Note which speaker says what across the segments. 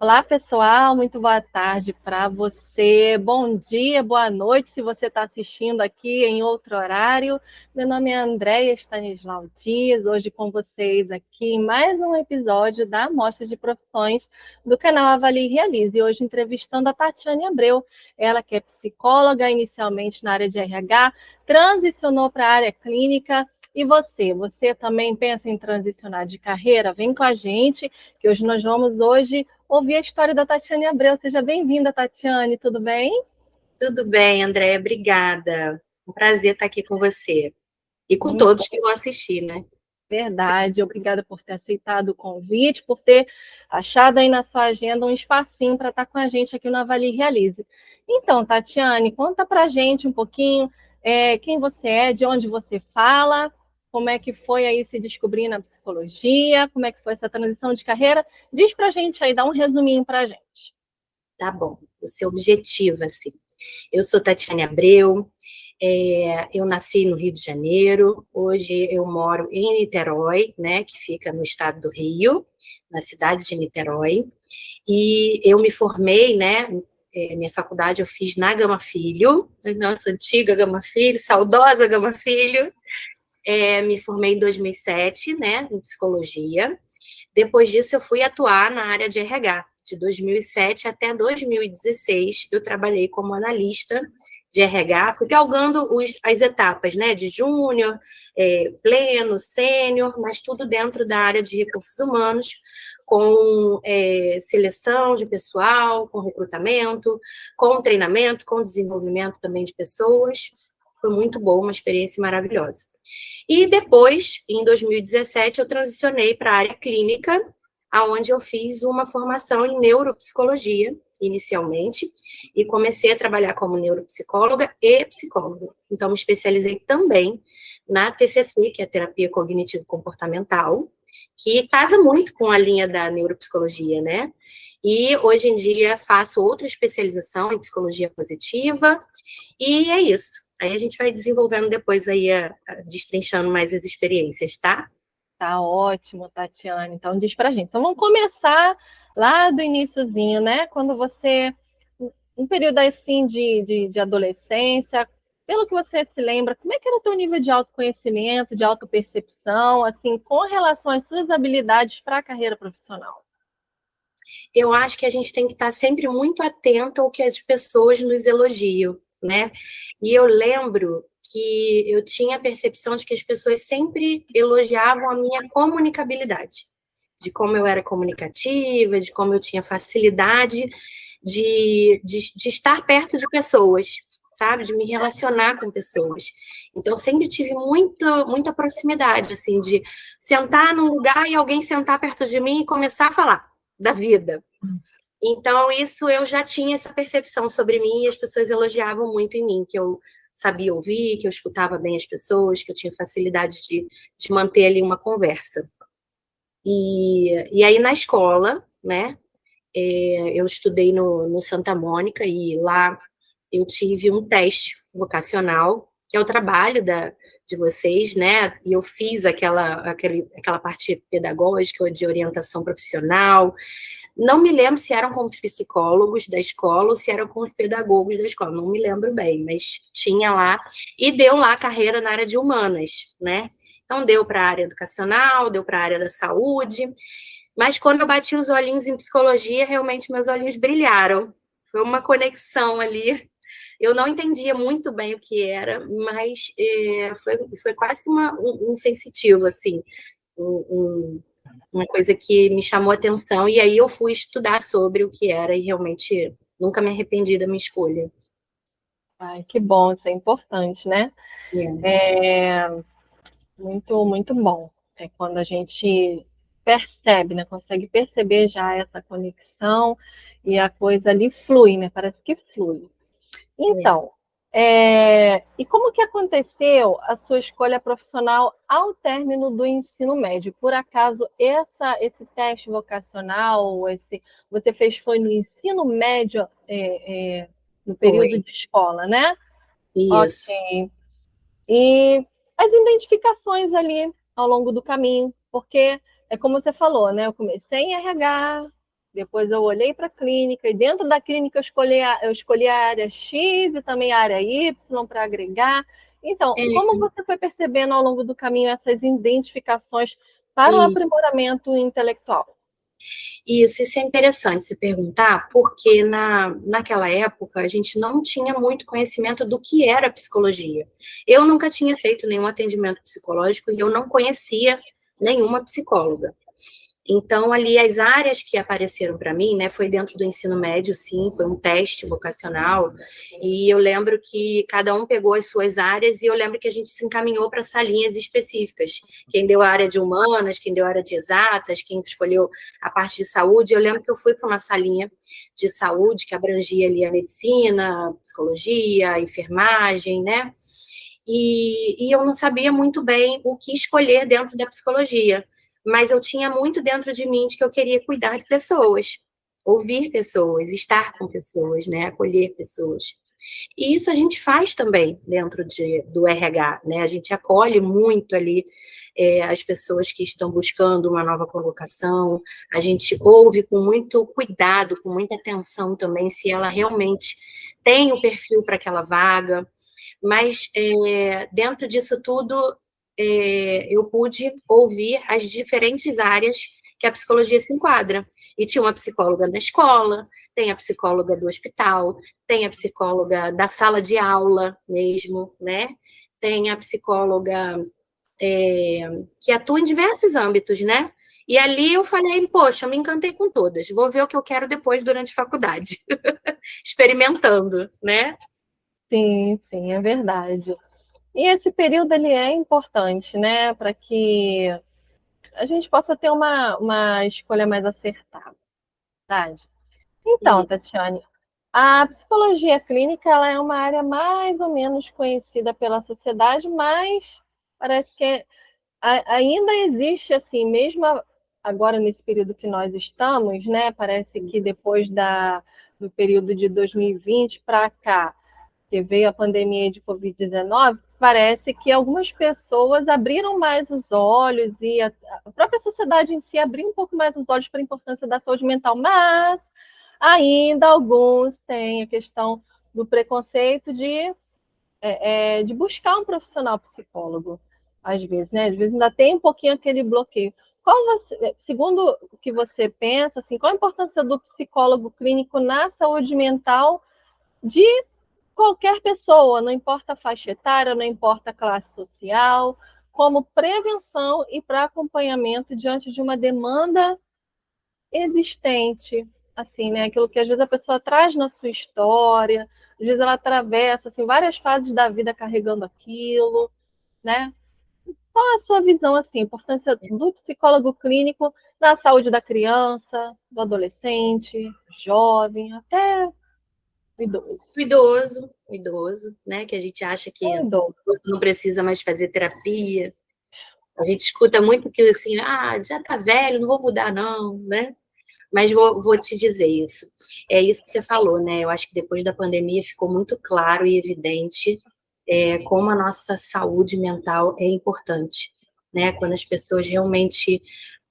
Speaker 1: Olá, pessoal, muito boa tarde para você. Bom dia, boa noite, se você está assistindo aqui em outro horário. Meu nome é Andréia Stanislau Dias, hoje com vocês aqui em mais um episódio da Amostra de Profissões do canal Avalie e Realize. E hoje entrevistando a Tatiane Abreu, ela que é psicóloga, inicialmente na área de RH, transicionou para a área clínica. E você também pensa em transicionar de carreira? Vem com a gente, que hoje nós vamos ouvir a história da Tatiane Abreu. Seja bem-vinda, Tatiane, tudo bem?
Speaker 2: Tudo bem, Andréia, obrigada. Um prazer estar aqui com você e com
Speaker 1: Muito
Speaker 2: todos que vão assistir, né?
Speaker 1: verdade. Obrigada por ter aceitado o convite, por ter achado aí na sua agenda um espacinho para estar com a gente aqui no Avalie e Realize. Então, Tatiane, conta para a gente um pouquinho quem você é, de onde você fala, como é que foi aí se descobrir na psicologia, como é que foi essa transição de carreira. Diz para a gente aí, dá um resuminho para a gente.
Speaker 2: Tá bom, o seu objetivo, assim. Eu sou Tatiane Abreu, eu nasci no Rio de Janeiro, hoje eu moro em Niterói, né, que fica no estado do Rio, na cidade de Niterói, e eu me formei, né, minha faculdade eu fiz na Gama Filho, nossa antiga Gama Filho, saudosa Gama Filho. Me formei em 2007, né, em psicologia. Depois disso, eu fui atuar na área de RH. De 2007 até 2016, eu trabalhei como analista de RH, fui galgando as etapas, né, de júnior, pleno, sênior, mas tudo dentro da área de recursos humanos, com seleção de pessoal, com recrutamento, com treinamento, com desenvolvimento também de pessoas. Foi muito bom, uma experiência maravilhosa. E depois, em 2017, eu transicionei para a área clínica, aonde eu fiz uma formação em neuropsicologia, inicialmente, e comecei a trabalhar como neuropsicóloga e psicóloga. Então, me especializei também na TCC, que é a terapia cognitivo-comportamental, que casa muito com a linha da neuropsicologia, né? E hoje em dia faço outra especialização em psicologia positiva, e é isso. Aí a gente vai desenvolvendo depois aí, destrinchando mais as experiências, tá?
Speaker 1: Tá ótimo, Tatiane. Então diz pra gente. Então vamos começar lá do iniciozinho, né? Quando você, um período assim de adolescência, pelo que você se lembra, como é que era o teu nível de autoconhecimento, de autopercepção, assim, com relação às suas habilidades para a carreira profissional?
Speaker 2: Eu acho que a gente tem que estar sempre muito atento ao que as pessoas nos elogiam, né? E eu lembro que eu tinha a percepção de que as pessoas sempre elogiavam a minha comunicabilidade, de como eu era comunicativa, de como eu tinha facilidade de estar perto de pessoas, sabe? De me relacionar com pessoas. Então, sempre tive muita proximidade, assim, de sentar num lugar e alguém sentar perto de mim e começar a falar da vida. Então, isso eu já tinha essa percepção sobre mim e as pessoas elogiavam muito em mim, que eu sabia ouvir, que eu escutava bem as pessoas, que eu tinha facilidade de manter ali uma conversa. E aí, na escola, né, eu estudei no Santa Mônica e lá eu tive um teste vocacional, que é o trabalho de vocês, né? E eu fiz aquela parte pedagógica de orientação profissional. Não me lembro se eram com os psicólogos da escola ou se eram com os pedagogos da escola, não me lembro bem, mas tinha lá. E deu lá carreira na área de humanas, né? Então, deu para a área educacional, deu para a área da saúde. Mas quando eu bati os olhinhos em psicologia, realmente meus olhinhos brilharam. Foi uma conexão ali. Eu não entendia muito bem o que era, mas foi quase que um sensitivo, assim, um, uma coisa que me chamou a atenção. E aí eu fui estudar sobre o que era e realmente nunca me arrependi da minha escolha.
Speaker 1: Ai, que bom, isso é importante, né?
Speaker 2: É,
Speaker 1: É muito, muito bom. É quando a gente percebe, né? Consegue perceber já essa conexão e a coisa ali flui, né? Parece que flui.
Speaker 2: é.
Speaker 1: Então, e como que aconteceu a sua escolha profissional ao término do ensino médio? Por acaso esse teste vocacional, você fez foi no ensino médio, no período
Speaker 2: Foi
Speaker 1: de escola, né?
Speaker 2: isso.
Speaker 1: Ok. E as identificações ali ao longo do caminho, porque é como você falou, né? Eu comecei em RH, depois eu olhei para a clínica, e dentro da clínica eu escolhi a área X e também a área Y para agregar. Então, como você foi percebendo ao longo do caminho essas identificações para o aprimoramento intelectual?
Speaker 2: Isso é interessante se perguntar, porque naquela época a gente não tinha muito conhecimento do que era psicologia. Eu nunca tinha feito nenhum atendimento psicológico e eu não conhecia nenhuma psicóloga. Então, ali, as áreas que apareceram para mim, né, foi dentro do ensino médio, sim, foi um teste vocacional, e eu lembro que cada um pegou as suas áreas, e eu lembro que a gente se encaminhou para salinhas específicas. Quem deu a área de humanas, quem deu a área de exatas, quem escolheu a parte de saúde. Eu lembro que eu fui para uma salinha de saúde que abrangia ali a medicina, a psicologia, a enfermagem, né? E eu não sabia muito bem o que escolher dentro da psicologia, mas eu tinha muito dentro de mim de que eu queria cuidar de pessoas, ouvir pessoas, estar com pessoas, né, acolher pessoas. E isso a gente faz também dentro do RH, né, a gente acolhe muito ali as pessoas que estão buscando uma nova colocação, a gente ouve com muito cuidado, com muita atenção também, se ela realmente tem o perfil para aquela vaga. Mas dentro disso tudo, eu pude ouvir as diferentes áreas que a psicologia se enquadra. E tinha uma psicóloga na escola, tem a psicóloga do hospital, tem a psicóloga da sala de aula mesmo, né? Tem a psicóloga que atua em diversos âmbitos, né? E ali eu falei, poxa, eu me encantei com todas, vou ver o que eu quero depois durante a faculdade, experimentando, né?
Speaker 1: Sim, sim, é verdade. E esse período ele é importante, né, para que a gente possa ter uma escolha mais acertada, verdade? Então,
Speaker 2: E,
Speaker 1: Tatiane, a psicologia clínica ela é uma área mais ou menos conhecida pela sociedade, mas parece que ainda existe, assim, mesmo agora nesse período que nós estamos, né? Parece que depois do período de 2020 para cá, que veio a pandemia de Covid-19, parece que algumas pessoas abriram mais os olhos e a própria sociedade em si abriu um pouco mais os olhos para a importância da saúde mental, mas ainda alguns têm a questão do preconceito de buscar um profissional psicólogo, às vezes, né? Às vezes ainda tem um pouquinho aquele bloqueio. Segundo o que você pensa, assim, qual a importância do psicólogo clínico na saúde mental de qualquer pessoa, não importa a faixa etária, não importa a classe social, como prevenção e para acompanhamento diante de uma demanda existente, assim, né? Aquilo que às vezes a pessoa traz na sua história, às vezes ela atravessa assim várias fases da vida carregando aquilo, né? Qual a sua visão assim, a importância do psicólogo clínico na saúde da criança, do adolescente, jovem, até o idoso?
Speaker 2: o idoso, né? Que a gente acha que
Speaker 1: O idoso.
Speaker 2: não precisa mais fazer terapia. A gente escuta muito que assim, já tá velho, não vou mudar, não, né? Mas vou te dizer isso. É isso que você falou, né? Eu acho que depois da pandemia ficou muito claro e evidente como a nossa saúde mental é importante, né? Quando as pessoas realmente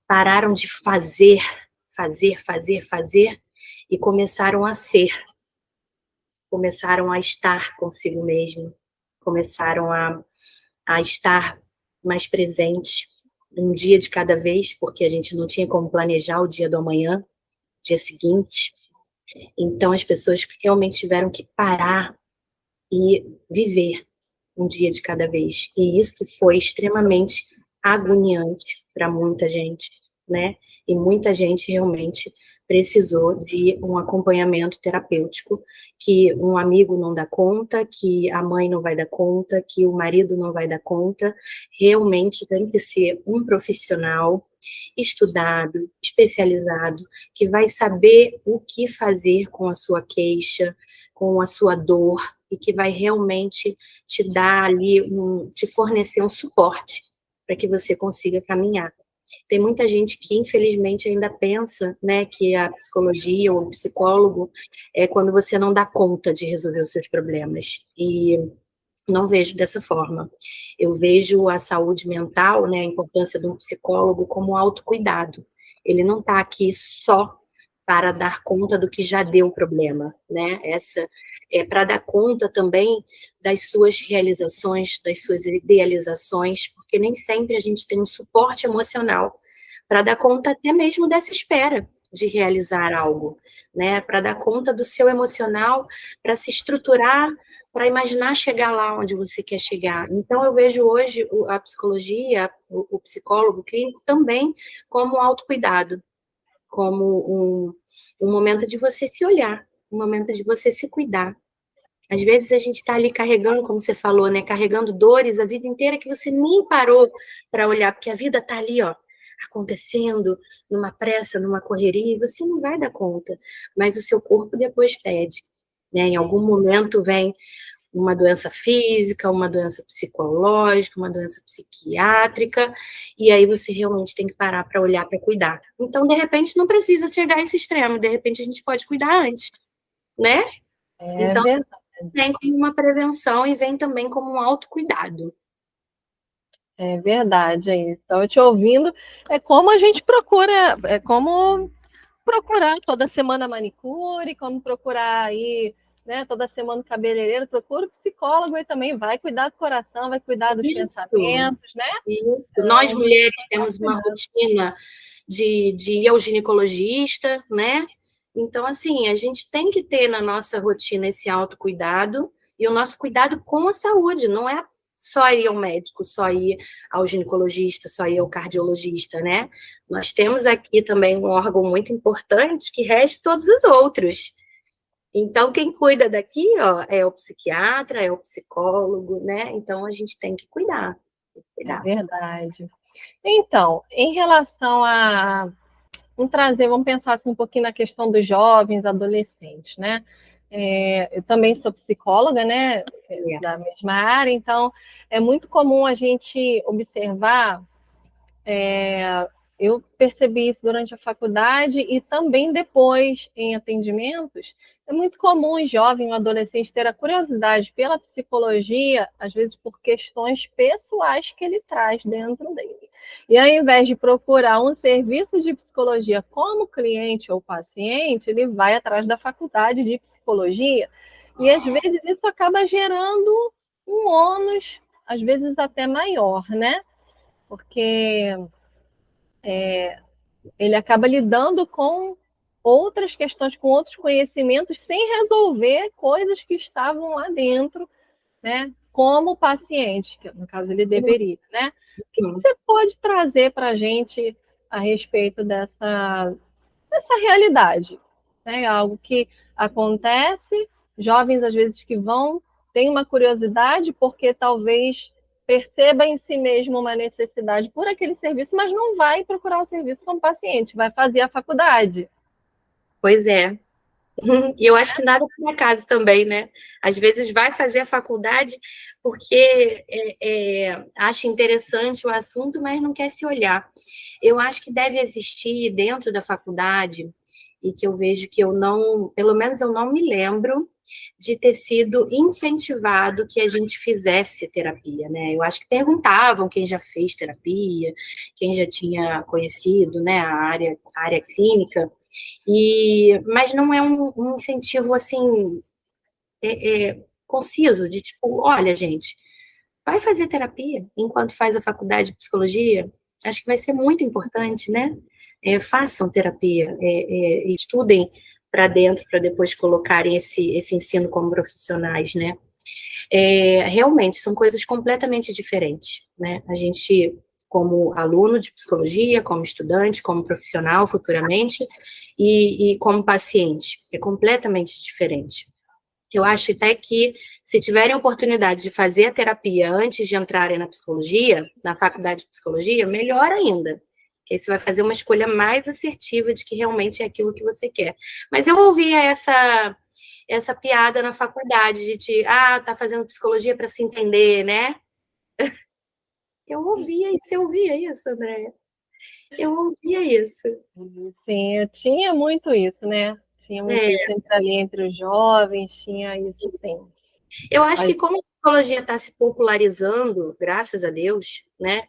Speaker 2: pararam de fazer e começaram a ser, começaram a estar consigo mesmo, começaram a estar mais presente, um dia de cada vez, porque a gente não tinha como planejar o dia do amanhã, dia seguinte. Então, as pessoas realmente tiveram que parar e viver um dia de cada vez. E isso foi extremamente agoniante para muita gente, né? E muita gente realmente precisou de um acompanhamento terapêutico que um amigo não dá conta, que a mãe não vai dar conta, que o marido não vai dar conta. Realmente tem que ser um profissional estudado, especializado, que vai saber o que fazer com a sua queixa, com a sua dor, e que vai realmente te dar ali, te fornecer um suporte para que você consiga caminhar. Tem muita gente que, infelizmente, ainda pensa, né, que a psicologia ou o psicólogo é quando você não dá conta de resolver os seus problemas. E não vejo dessa forma. Eu vejo a saúde mental, né, a importância de um psicólogo como autocuidado. Ele não está aqui só para dar conta do que já deu problema, né? Essa é para dar conta também das suas realizações, das suas idealizações, porque nem sempre a gente tem um suporte emocional para dar conta até mesmo dessa espera de realizar algo, né? Para dar conta do seu emocional, para se estruturar, para imaginar chegar lá onde você quer chegar. Então, eu vejo hoje a psicologia, o psicólogo clínico também como autocuidado, como um momento de você se olhar, um momento de você se cuidar. Às vezes a gente está ali carregando, como você falou, né? Carregando dores a vida inteira que você nem parou para olhar, porque a vida está ali, ó, acontecendo, numa pressa, numa correria, e você não vai dar conta. Mas o seu corpo depois pede, né? Em algum momento vem uma doença física, uma doença psicológica, uma doença psiquiátrica, e aí você realmente tem que parar para olhar, para cuidar. Então, de repente, não precisa chegar a esse extremo, de repente a gente pode cuidar antes, né?
Speaker 1: É
Speaker 2: Então,
Speaker 1: verdade.
Speaker 2: vem como uma prevenção e vem também como um autocuidado.
Speaker 1: É verdade, é isso. Então, eu te ouvindo, é como a gente procura, é como procurar toda semana manicure, como procurar aí, né, toda semana cabeleireiro, procura o psicólogo e também vai cuidar do coração, vai cuidar dos
Speaker 2: Isso,
Speaker 1: pensamentos, né?
Speaker 2: isso.
Speaker 1: Então,
Speaker 2: Nós mulheres temos uma rotina de ir ao ginecologista, né? Então, assim, a gente tem que ter na nossa rotina esse autocuidado e o nosso cuidado com a saúde, não é só ir ao médico, só ir ao ginecologista, só ir ao cardiologista, né? Nós temos aqui também um órgão muito importante que rege todos os outros. Então, quem cuida daqui, ó, é o psiquiatra, é o psicólogo, né? Então, a gente tem que cuidar. Tem que
Speaker 1: é
Speaker 2: cuidar.
Speaker 1: verdade. Então, em relação a vamos pensar assim, um pouquinho na questão dos jovens, adolescentes, né? Eu também sou psicóloga, né?
Speaker 2: É.
Speaker 1: Da mesma área, então é muito comum a gente observar. Eu percebi isso durante a faculdade e também depois em atendimentos. É muito comum um jovem, um adolescente ter a curiosidade pela psicologia, às vezes por questões pessoais que ele traz dentro dele. E ao invés de procurar um serviço de psicologia como cliente ou paciente, ele vai atrás da faculdade de psicologia. E às vezes isso acaba gerando um ônus, às vezes até maior, né? Porque ele acaba lidando com outras questões, com outros conhecimentos, sem resolver coisas que estavam lá dentro, né? Como paciente, que no caso ele deveria, né? O que você pode trazer para a gente a respeito dessa realidade? Né? Algo que acontece, jovens às vezes que vão, têm uma curiosidade, porque talvez perceba em si mesmo uma necessidade por aquele serviço, mas não vai procurar o serviço como paciente, vai fazer a faculdade.
Speaker 2: Pois é. E eu acho que nada por acaso também, né? Às vezes vai fazer a faculdade porque acha interessante o assunto, mas não quer se olhar. Eu acho que deve existir dentro da faculdade, e que eu vejo que eu não, pelo menos eu não me lembro de ter sido incentivado que a gente fizesse terapia, né? Eu acho que perguntavam quem já fez terapia, quem já tinha conhecido, né, a área clínica, mas não é um incentivo assim conciso de tipo, olha, gente, vai fazer terapia enquanto faz a faculdade de psicologia. Acho que vai ser muito importante, né? Façam terapia, estudem para dentro para depois colocarem esse ensino como profissionais, né? Realmente são coisas completamente diferentes, né? A gente, como aluno de psicologia, como estudante, como profissional futuramente, e como paciente, é completamente diferente. Eu acho até que, se tiverem oportunidade de fazer a terapia antes de entrarem na psicologia, na faculdade de psicologia, melhor ainda. Porque aí você vai fazer uma escolha mais assertiva de que realmente é aquilo que você quer. Mas eu ouvia essa piada na faculdade tá fazendo psicologia para se entender, né? Eu ouvia isso, André. Eu ouvia isso.
Speaker 1: Sim, eu tinha muito isso, né? Tinha muito
Speaker 2: É,
Speaker 1: isso ali entre os jovens, tinha isso sim.
Speaker 2: eu acho que como a psicologia está se popularizando, graças a Deus, né?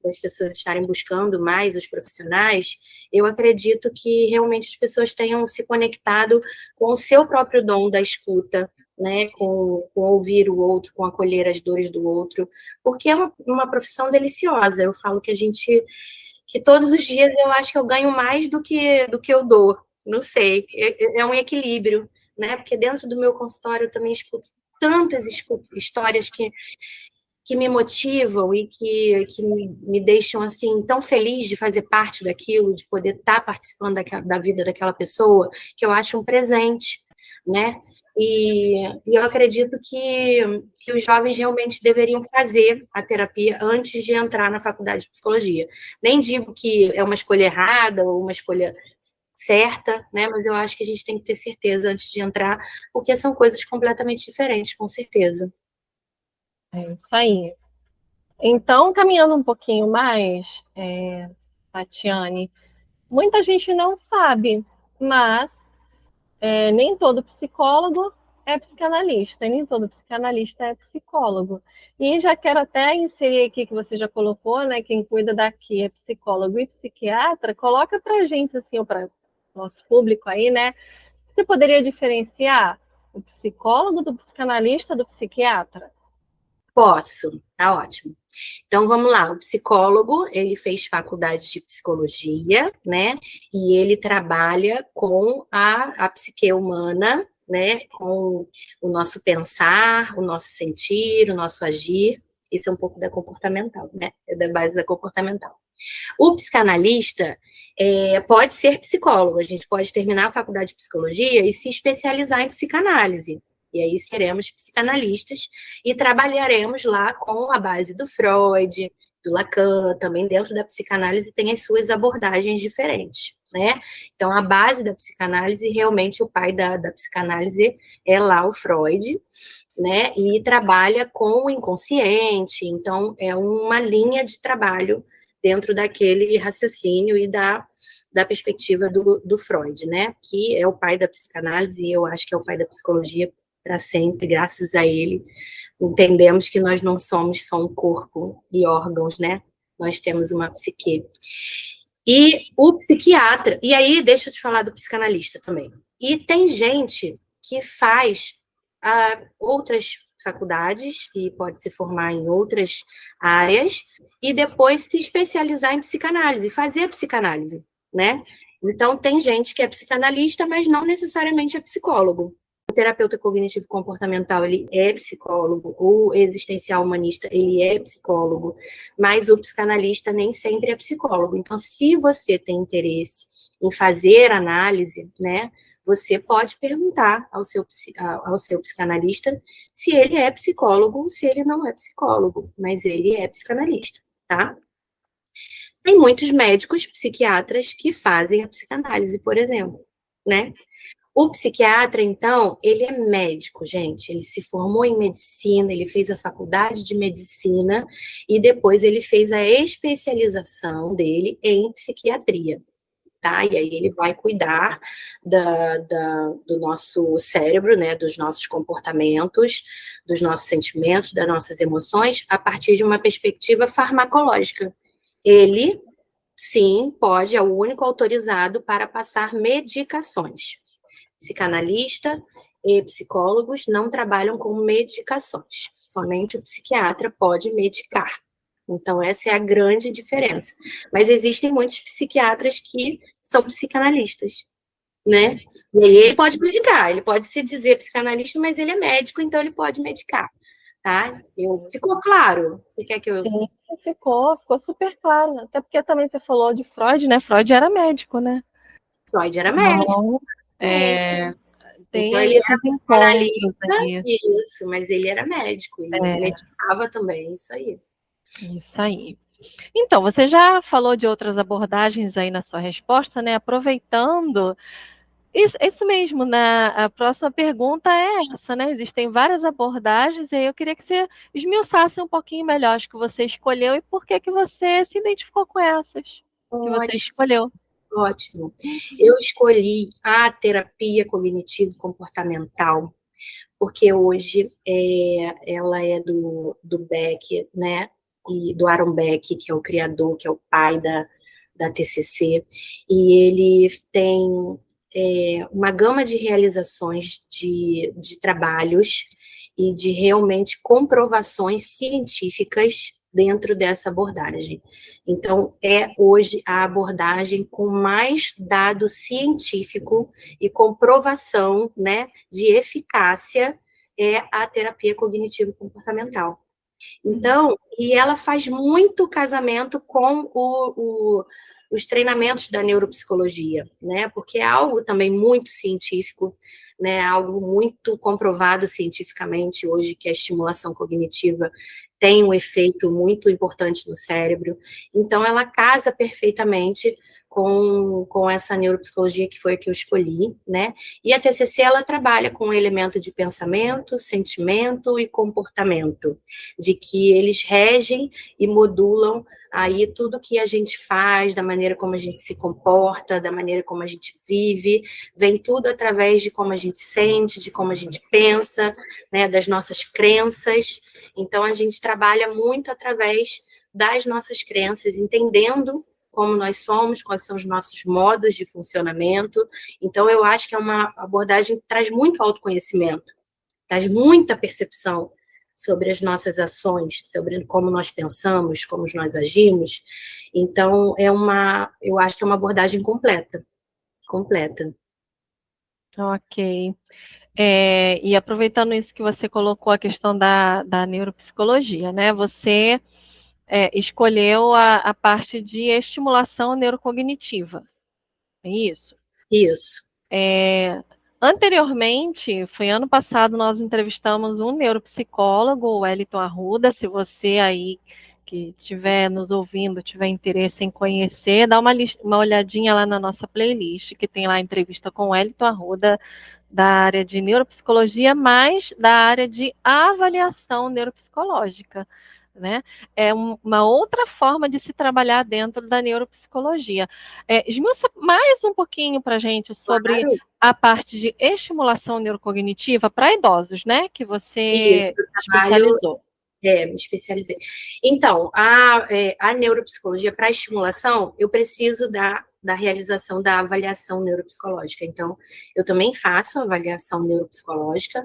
Speaker 2: das pessoas estarem buscando mais os profissionais, eu acredito que realmente as pessoas tenham se conectado com o seu próprio dom da escuta, né, com ouvir o outro, com acolher as dores do outro, porque é uma profissão deliciosa. Eu falo que todos os dias eu acho que eu ganho mais do que eu dou. Não sei, é um equilíbrio, né? Porque dentro do meu consultório eu também escuto tantas histórias que me motivam e que me deixam assim tão feliz de fazer parte daquilo, de poder estar participando da vida daquela pessoa, que eu acho um presente, né? E eu acredito que os jovens realmente deveriam fazer a terapia antes de entrar na faculdade de psicologia. Nem digo que é uma escolha errada ou uma escolha certa, né? Mas eu acho que a gente tem que ter certeza antes de entrar, porque são coisas completamente diferentes, com certeza.
Speaker 1: É isso aí. Então, caminhando um pouquinho mais, Tatiane, muita gente não sabe, mas nem todo psicólogo é psicanalista, e nem todo psicanalista é psicólogo. E já quero até inserir aqui que você já colocou, né? Quem cuida daqui é psicólogo e psiquiatra. Coloca para a gente, assim, para o nosso público aí, né? Você poderia diferenciar o psicólogo do psicanalista do psiquiatra?
Speaker 2: Posso, tá ótimo. Então vamos lá, o psicólogo, ele fez faculdade de psicologia, né? E ele trabalha com a psique humana, né? Com o nosso pensar, o nosso sentir, o nosso agir. Isso é um pouco da comportamental, né? É da base da comportamental. O psicanalista pode ser psicólogo, a gente pode terminar a faculdade de psicologia e se especializar em psicanálise. E aí seremos psicanalistas e trabalharemos lá com a base do Freud, do Lacan, também dentro da psicanálise tem as suas abordagens diferentes, né? Então, a base da psicanálise, realmente, o pai da psicanálise é lá o Freud, né? E trabalha com o inconsciente, então é uma linha de trabalho dentro daquele raciocínio e da perspectiva do Freud, né? Que é o pai da psicanálise e eu acho que é o pai da psicologia para sempre, graças a ele. Entendemos que nós não somos só um corpo e órgãos, né? Nós temos uma psique. E o psiquiatra, e aí deixa eu te falar do psicanalista também. E tem gente que faz outras faculdades e pode se formar em outras áreas e depois se especializar em psicanálise, fazer psicanálise, né? Então, tem gente que é psicanalista, mas não necessariamente é psicólogo. O terapeuta cognitivo comportamental, ele é psicólogo, o existencial humanista, ele é psicólogo, mas o psicanalista nem sempre é psicólogo. Então, se você tem interesse em fazer análise, né, você pode perguntar ao seu psicanalista se ele é psicólogo ou se ele não é psicólogo, mas ele é psicanalista, tá? Tem muitos médicos psiquiatras que fazem a psicanálise, por exemplo, né? O psiquiatra, então, ele é médico, gente. Ele se formou em medicina, ele fez a faculdade de medicina e depois ele fez a especialização dele em psiquiatria, tá? E aí ele vai cuidar do nosso cérebro, né? Dos nossos comportamentos, dos nossos sentimentos, das nossas emoções, a partir de uma perspectiva farmacológica. Ele, sim, pode, é o único autorizado para passar medicações. Psicanalista e psicólogos não trabalham com medicações. Somente o psiquiatra pode medicar. Então, essa é a grande diferença. Mas existem muitos psiquiatras que são psicanalistas, né? E aí ele pode medicar, ele pode se dizer psicanalista, mas ele é médico, então ele pode medicar, tá? Ficou claro? Você quer que eu...
Speaker 1: Sim, ficou super claro. Até porque também você falou de Freud, né? Freud era médico, né?
Speaker 2: Freud era médico,
Speaker 1: Então,
Speaker 2: exatamente.
Speaker 1: tem
Speaker 2: Então, ele
Speaker 1: esses
Speaker 2: era
Speaker 1: encontros
Speaker 2: psicanalista,
Speaker 1: aí.
Speaker 2: isso, mas ele era médico e ele
Speaker 1: É,
Speaker 2: medicava também, isso aí.
Speaker 1: isso aí. Então, você já falou de outras abordagens aí na sua resposta, né? Aproveitando, isso mesmo, né? A próxima pergunta é essa, né? Existem várias abordagens e aí eu queria que você esmiuçasse um pouquinho melhor as que você escolheu e por que que você se identificou com essas que você
Speaker 2: Ótimo,
Speaker 1: escolheu.
Speaker 2: ótimo. Eu escolhi a terapia cognitivo-comportamental, porque hoje ela é do Beck, né? e do Aaron Beck, que é o criador, que é o pai da TCC, e ele tem uma gama de realizações de trabalhos e de realmente comprovações científicas dentro dessa abordagem. Então, é hoje a abordagem com mais dado científico e comprovação, né, de eficácia é a terapia cognitivo-comportamental. Então, e ela faz muito casamento com os treinamentos da neuropsicologia, né? Porque é algo também muito científico, né? Algo muito comprovado cientificamente hoje, que a estimulação cognitiva tem um efeito muito importante no cérebro. Então, ela casa perfeitamente com essa neuropsicologia que foi a que eu escolhi, né? E a TCC, ela trabalha com o elemento de pensamento, sentimento e comportamento, de que eles regem e modulam aí tudo que a gente faz, da maneira como a gente se comporta, da maneira como a gente vive, vem tudo através de como a gente sente, de como a gente pensa, né, das nossas crenças. Então, a gente trabalha muito através das nossas crenças, entendendo como nós somos, quais são os nossos modos de funcionamento. Então, eu acho que é uma abordagem que traz muito autoconhecimento, traz muita percepção sobre as nossas ações, sobre como nós pensamos, como nós agimos. Então, eu acho que é uma abordagem completa, completa.
Speaker 1: Ok. E aproveitando isso que você colocou, a questão da neuropsicologia, né? Você escolheu a parte de estimulação neurocognitiva, é isso?
Speaker 2: Isso.
Speaker 1: Anteriormente, foi ano passado, nós entrevistamos um neuropsicólogo, o Wellington Arruda. Se você aí que estiver nos ouvindo, tiver interesse em conhecer, dá uma olhadinha lá na nossa playlist, que tem lá a entrevista com o Wellington Arruda, da área de neuropsicologia, mas da área de avaliação neuropsicológica, né? É uma outra forma de se trabalhar dentro da neuropsicologia. Esmiuça mais um pouquinho para a gente sobre
Speaker 2: Claro.
Speaker 1: a parte de estimulação neurocognitiva para idosos, né? Que você
Speaker 2: Isso, trabalho,
Speaker 1: especializou.
Speaker 2: me especializei. Então, a neuropsicologia para estimulação, eu preciso da realização da avaliação neuropsicológica. Então, eu também faço avaliação neuropsicológica.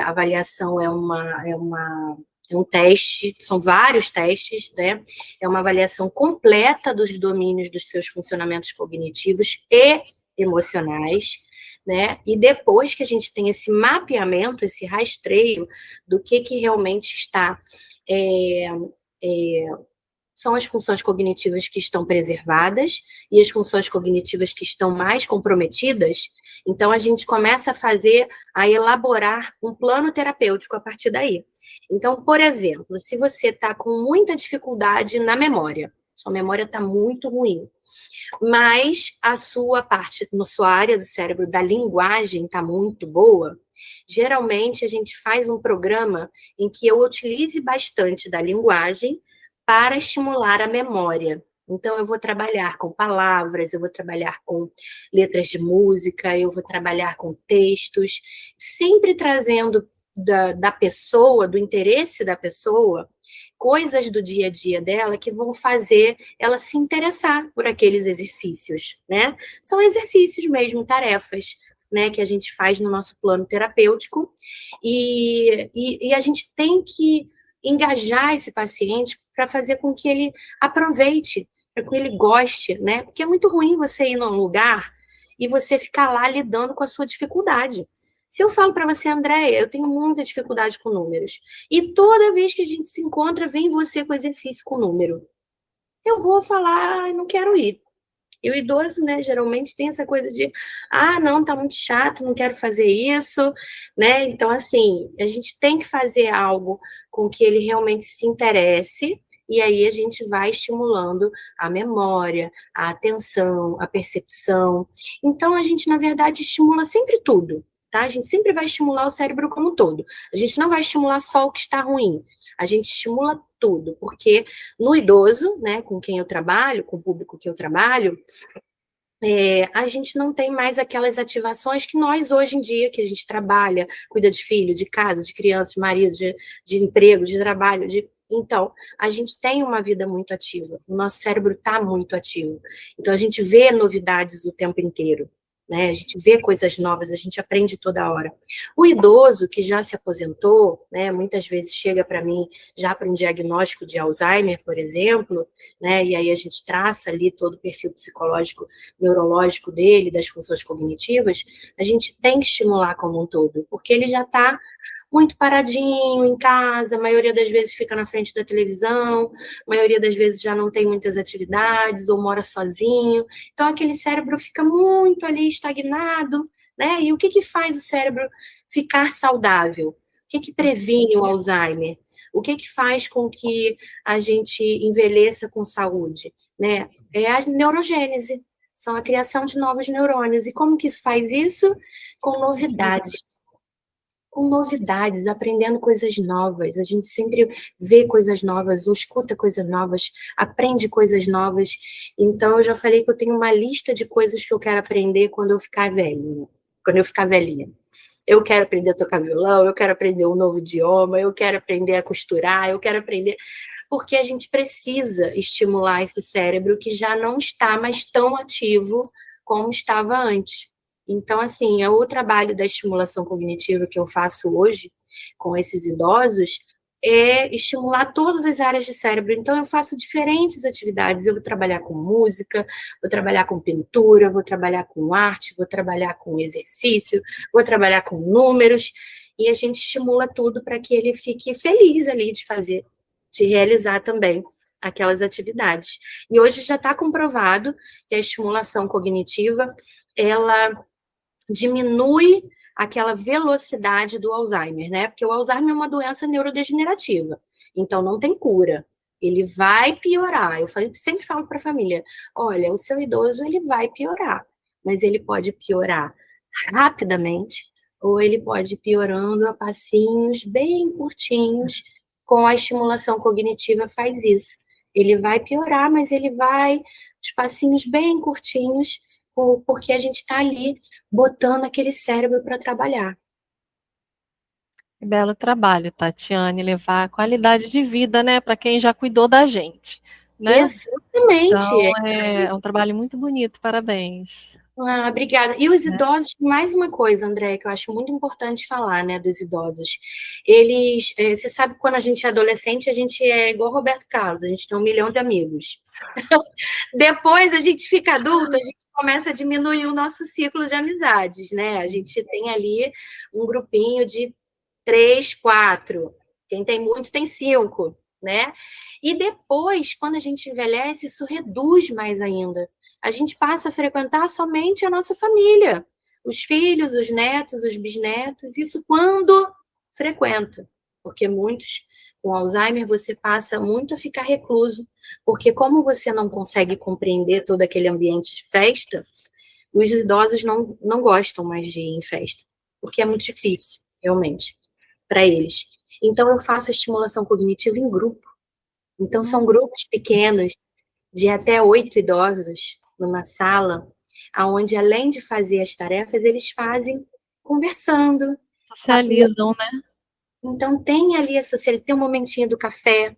Speaker 2: A avaliação é um teste, são vários testes, né? É uma avaliação completa dos domínios dos seus funcionamentos cognitivos e emocionais, né? E depois que a gente tem esse mapeamento, esse rastreio do que realmente está são as funções cognitivas que estão preservadas e as funções cognitivas que estão mais comprometidas. Então, a gente começa a elaborar um plano terapêutico a partir daí. Então, por exemplo, se você está com muita dificuldade na memória, sua memória está muito ruim, mas a sua parte, na sua área do cérebro da linguagem está muito boa, geralmente a gente faz um programa em que eu utilize bastante da linguagem para estimular a memória. Então, eu vou trabalhar com palavras, eu vou trabalhar com letras de música, eu vou trabalhar com textos, sempre trazendo da pessoa, do interesse da pessoa, coisas do dia a dia dela que vão fazer ela se interessar por aqueles exercícios, né? São exercícios mesmo, tarefas, né, que a gente faz no nosso plano terapêutico, e a gente tem que engajar esse paciente para fazer com que ele aproveite, para que ele goste, né? Porque é muito ruim você ir num lugar e você ficar lá lidando com a sua dificuldade. Se eu falo para você, Andréia, eu tenho muita dificuldade com números, e toda vez que a gente se encontra, vem você com exercício com número, eu vou falar, não quero ir. E o idoso, né, geralmente tem essa coisa de, não, tá muito chato, não quero fazer isso, né? Então, assim, a gente tem que fazer algo com que ele realmente se interesse, e aí a gente vai estimulando a memória, a atenção, a percepção. Então, a gente, na verdade, estimula sempre tudo, tá? A gente sempre vai estimular o cérebro como um todo. A gente não vai estimular só o que está ruim. A gente estimula tudo, porque no idoso, né, com quem eu trabalho, com o público que eu trabalho, a gente não tem mais aquelas ativações que nós, hoje em dia, que a gente trabalha, cuida de filho, de casa, de criança, de marido, de emprego, de trabalho, Então, a gente tem uma vida muito ativa, o nosso cérebro está muito ativo. Então, a gente vê novidades o tempo inteiro, né? A gente vê coisas novas, a gente aprende toda hora. O idoso que já se aposentou, né, muitas vezes chega para mim já para um diagnóstico de Alzheimer, por exemplo, né? E aí a gente traça ali todo o perfil psicológico, neurológico dele, das funções cognitivas, a gente tem que estimular como um todo, porque ele já está muito paradinho em casa, a maioria das vezes fica na frente da televisão, a maioria das vezes já não tem muitas atividades ou mora sozinho. Então aquele cérebro fica muito ali estagnado, né? E o que que faz o cérebro ficar saudável? O que que previne o Alzheimer? O que que faz com que a gente envelheça com saúde, né? É a neurogênese, são a criação de novos neurônios. E como que isso faz isso? Com novidades, aprendendo coisas novas. A gente sempre vê coisas novas, ou escuta coisas novas, aprende coisas novas. Então, eu já falei que eu tenho uma lista de coisas que eu quero aprender quando eu ficar velhinha. Quando eu ficar velhinha. Eu quero aprender a tocar violão, eu quero aprender um novo idioma, eu quero aprender a costurar, eu quero aprender. Porque a gente precisa estimular esse cérebro que já não está mais tão ativo como estava antes. Então, assim, é o trabalho da estimulação cognitiva que eu faço hoje com esses idosos é estimular todas as áreas de cérebro. Então, eu faço diferentes atividades. Eu vou trabalhar com música, vou trabalhar com pintura, vou trabalhar com arte, vou trabalhar com exercício, vou trabalhar com números. E a gente estimula tudo para que ele fique feliz ali de fazer, de realizar também aquelas atividades. E hoje já está comprovado que a estimulação cognitiva, ela diminui aquela velocidade do Alzheimer, né? Porque o Alzheimer é uma doença neurodegenerativa, então não tem cura. Ele vai piorar. Sempre falo para a família: olha, o seu idoso ele vai piorar, mas ele pode piorar rapidamente, ou ele pode ir piorando a passinhos bem curtinhos. Com a estimulação cognitiva faz isso. Ele vai piorar, mas ele vai os passinhos bem curtinhos, porque a gente está ali botando aquele cérebro para trabalhar.
Speaker 1: Que belo trabalho, Tatiane, levar a qualidade de vida, né, para quem já cuidou da gente, né?
Speaker 2: Exatamente.
Speaker 1: Então, é um trabalho muito bonito, parabéns.
Speaker 2: Ah, obrigada. E os
Speaker 1: Né?
Speaker 2: idosos, mais uma coisa, André, que eu acho muito importante falar, né, dos idosos. Eles, você sabe que quando a gente é adolescente, a gente é igual Roberto Carlos, a gente tem 1 milhão de amigos. Depois a gente fica adulto, a gente começa a diminuir o nosso ciclo de amizades, né? A gente tem ali um grupinho de 3, 4. Quem tem muito tem 5, né? E depois, quando a gente envelhece, isso reduz mais ainda. A gente passa a frequentar somente a nossa família, os filhos, os netos, os bisnetos, isso quando frequenta, porque muitos com Alzheimer você passa muito a ficar recluso, porque como você não consegue compreender todo aquele ambiente de festa, os idosos não gostam mais de ir em festa, porque é muito difícil, realmente, para eles. Então, eu faço a estimulação cognitiva em grupo. Então, são grupos pequenos, de até 8 idosos, numa sala, onde, além de fazer as tarefas, eles fazem conversando, papinho.
Speaker 1: Socializam, né?
Speaker 2: Então, tem ali a socialização, tem um momentinho do café,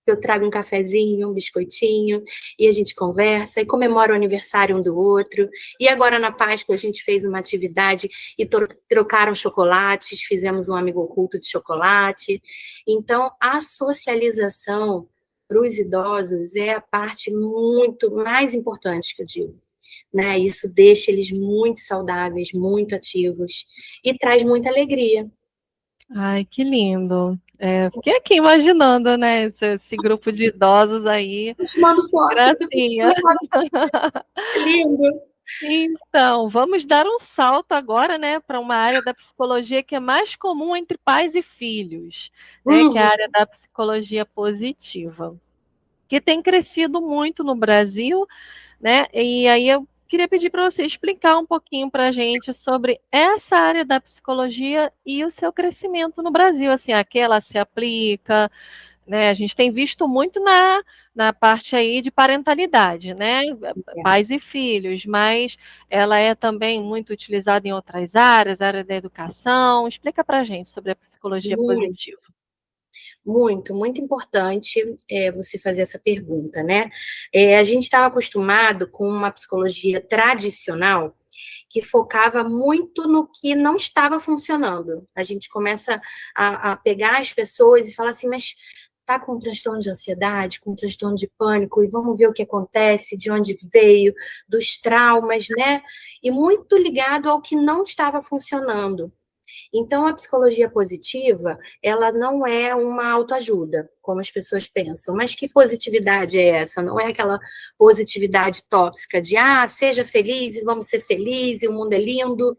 Speaker 2: que eu trago um cafezinho, um biscoitinho, e a gente conversa e comemora o aniversário um do outro. E agora na Páscoa a gente fez uma atividade e trocaram chocolates, fizemos um amigo oculto de chocolate. Então, a socialização para os idosos é a parte muito mais importante que eu digo. Né? Isso deixa eles muito saudáveis, muito ativos e traz muita alegria.
Speaker 1: Ai, que lindo. Fiquei aqui imaginando, né, esse grupo de idosos aí,
Speaker 2: Eu te mando foto.
Speaker 1: gracinha.
Speaker 2: É lindo.
Speaker 1: Então, vamos dar um salto agora, né, para uma área da psicologia que é mais comum entre pais e filhos, né, que é a
Speaker 2: Uhum.
Speaker 1: área da psicologia positiva, que tem crescido muito no Brasil, né? E aí eu queria pedir para você explicar um pouquinho para a gente sobre essa área da psicologia e o seu crescimento no Brasil, assim, a que ela se aplica, né? A gente tem visto muito na parte aí de parentalidade, né? Pais e filhos, mas ela é também muito utilizada em outras áreas, área da educação. Explica para a gente sobre a psicologia
Speaker 2: Muito.
Speaker 1: positiva.
Speaker 2: Muito, muito importante você fazer essa pergunta, né? A gente estava acostumado com uma psicologia tradicional que focava muito no que não estava funcionando. A gente começa a pegar as pessoas e falar assim, mas tá com um transtorno de ansiedade, com um transtorno de pânico, e vamos ver o que acontece, de onde veio, dos traumas, né? E muito ligado ao que não estava funcionando. Então, a psicologia positiva, ela não é uma autoajuda, como as pessoas pensam. Mas que positividade é essa? Não é aquela positividade tóxica de, seja feliz e vamos ser felizes, e o mundo é lindo.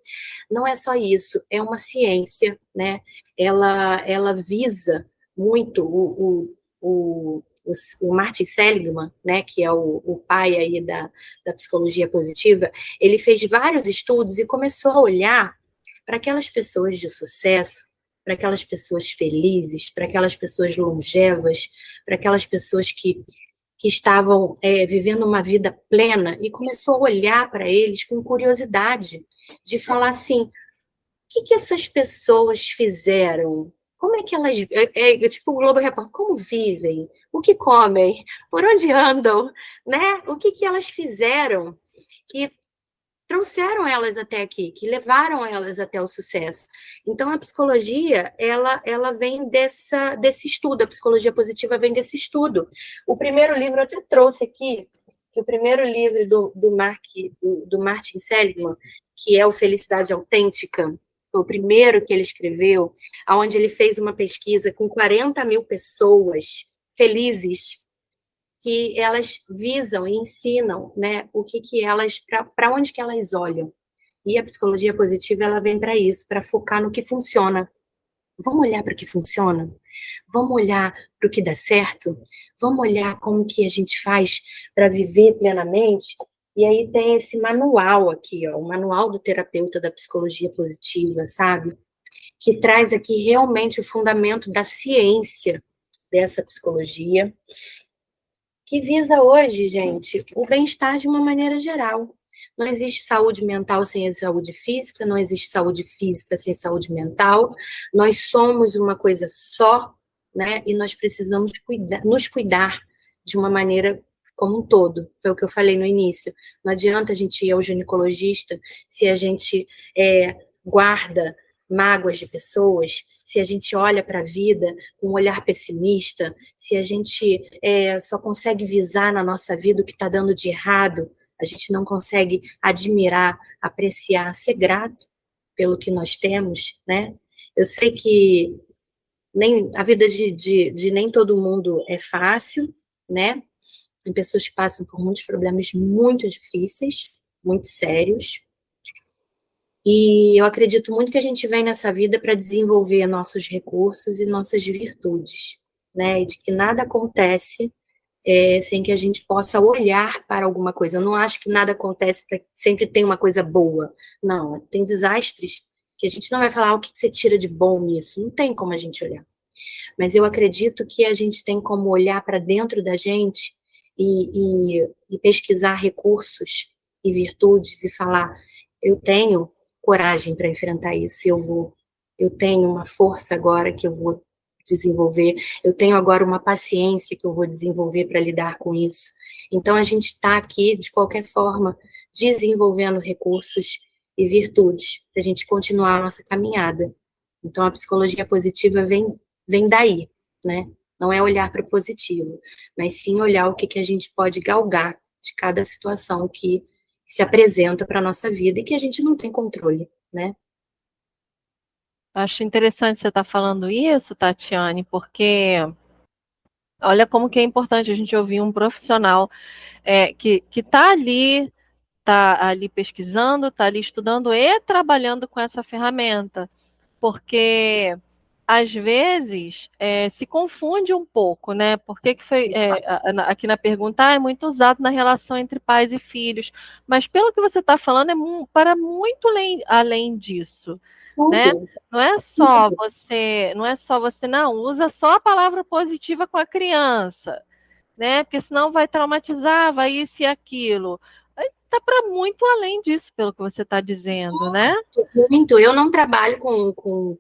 Speaker 2: Não é só isso, é uma ciência, né? Ela visa muito o Martin Seligman, né, que é o pai aí da psicologia positiva, ele fez vários estudos e começou a olhar para aquelas pessoas de sucesso, para aquelas pessoas felizes, para aquelas pessoas longevas, para aquelas pessoas que estavam vivendo uma vida plena, e começou a olhar para eles com curiosidade, de falar assim, o que essas pessoas fizeram? Como é que elas... tipo o Globo Repórter, como vivem? O que comem? Por onde andam? Né? O que elas fizeram que trouxeram elas até aqui, que levaram elas até o sucesso. Então, a psicologia, ela vem desse estudo, a psicologia positiva vem desse estudo. O primeiro livro, eu até trouxe aqui, que o primeiro livro do Martin Seligman, que é o Felicidade Autêntica, foi o primeiro que ele escreveu, onde ele fez uma pesquisa com 40 mil pessoas felizes, que elas visam e ensinam, né, o que elas, para onde que elas olham. E a psicologia positiva, ela vem para isso, para focar no que funciona. Vamos olhar para o que funciona? Vamos olhar para o que dá certo? Vamos olhar como que a gente faz para viver plenamente? E aí tem esse manual aqui, ó, o manual do terapeuta da psicologia positiva, sabe? Que traz aqui realmente o fundamento da ciência dessa psicologia, que visa hoje, gente, o bem-estar de uma maneira geral. Não existe saúde mental sem a saúde física, não existe saúde física sem saúde mental. Nós somos uma coisa só, né? E nós precisamos nos cuidar de uma maneira como um todo. Foi o que eu falei no início. Não adianta a gente ir ao ginecologista se a gente guarda mágoas de pessoas, se a gente olha para a vida com um olhar pessimista, se a gente só consegue visar na nossa vida o que está dando de errado, a gente não consegue admirar, apreciar, ser grato pelo que nós temos, né? Eu sei que a vida de nem todo mundo é fácil, né? Tem pessoas que passam por muitos problemas muito difíceis, muito sérios, e eu acredito muito que a gente vem nessa vida para desenvolver nossos recursos e nossas virtudes, né? E de que nada acontece sem que a gente possa olhar para alguma coisa. Eu não acho que nada acontece para sempre tem uma coisa boa. Não, tem desastres que a gente não vai falar o que você tira de bom nisso. Não tem como a gente olhar. Mas eu acredito que a gente tem como olhar para dentro da gente e pesquisar recursos e virtudes e falar, eu tenho coragem para enfrentar isso, eu tenho uma força agora que eu vou desenvolver, eu tenho agora uma paciência que eu vou desenvolver para lidar com isso. Então, a gente está aqui, de qualquer forma, desenvolvendo recursos e virtudes para a gente continuar a nossa caminhada. Então, a psicologia positiva vem daí, né? Não é olhar para o positivo, mas sim olhar o que a gente pode galgar de cada situação que se apresenta para a nossa vida e que a gente não tem controle, né?
Speaker 1: Acho interessante você estar falando isso, Tatiane, porque olha como que é importante a gente ouvir um profissional que está ali pesquisando, está ali estudando e trabalhando com essa ferramenta, porque às vezes se confunde um pouco, né? Porque que foi aqui na pergunta é muito usado na relação entre pais e filhos, mas pelo que você está falando para muito além disso, né?
Speaker 2: Tudo,
Speaker 1: Não é só você não usa só a palavra positiva com a criança, né? Porque senão vai traumatizar, vai isso e aquilo. Está para muito além disso, pelo que você está dizendo, né?
Speaker 2: muito. Eu não trabalho com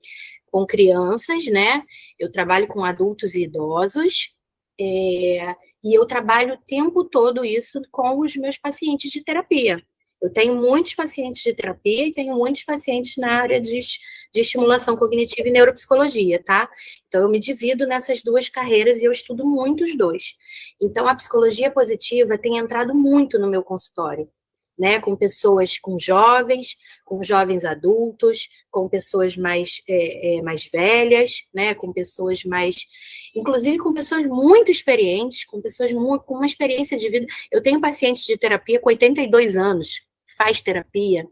Speaker 2: com crianças, né? Eu trabalho com adultos e idosos, e eu trabalho o tempo todo isso com os meus pacientes de terapia. Eu tenho muitos pacientes de terapia e tenho muitos pacientes na área de estimulação cognitiva e neuropsicologia, tá? Então, eu me divido nessas duas carreiras e eu estudo muito os dois. Então, a psicologia positiva tem entrado muito no meu consultório, né? Com pessoas, com jovens adultos, com pessoas mais velhas, né? Com pessoas mais, inclusive com pessoas muito experientes, com pessoas com uma experiência de vida. Eu tenho pacientes de terapia com 82 anos, faz terapia,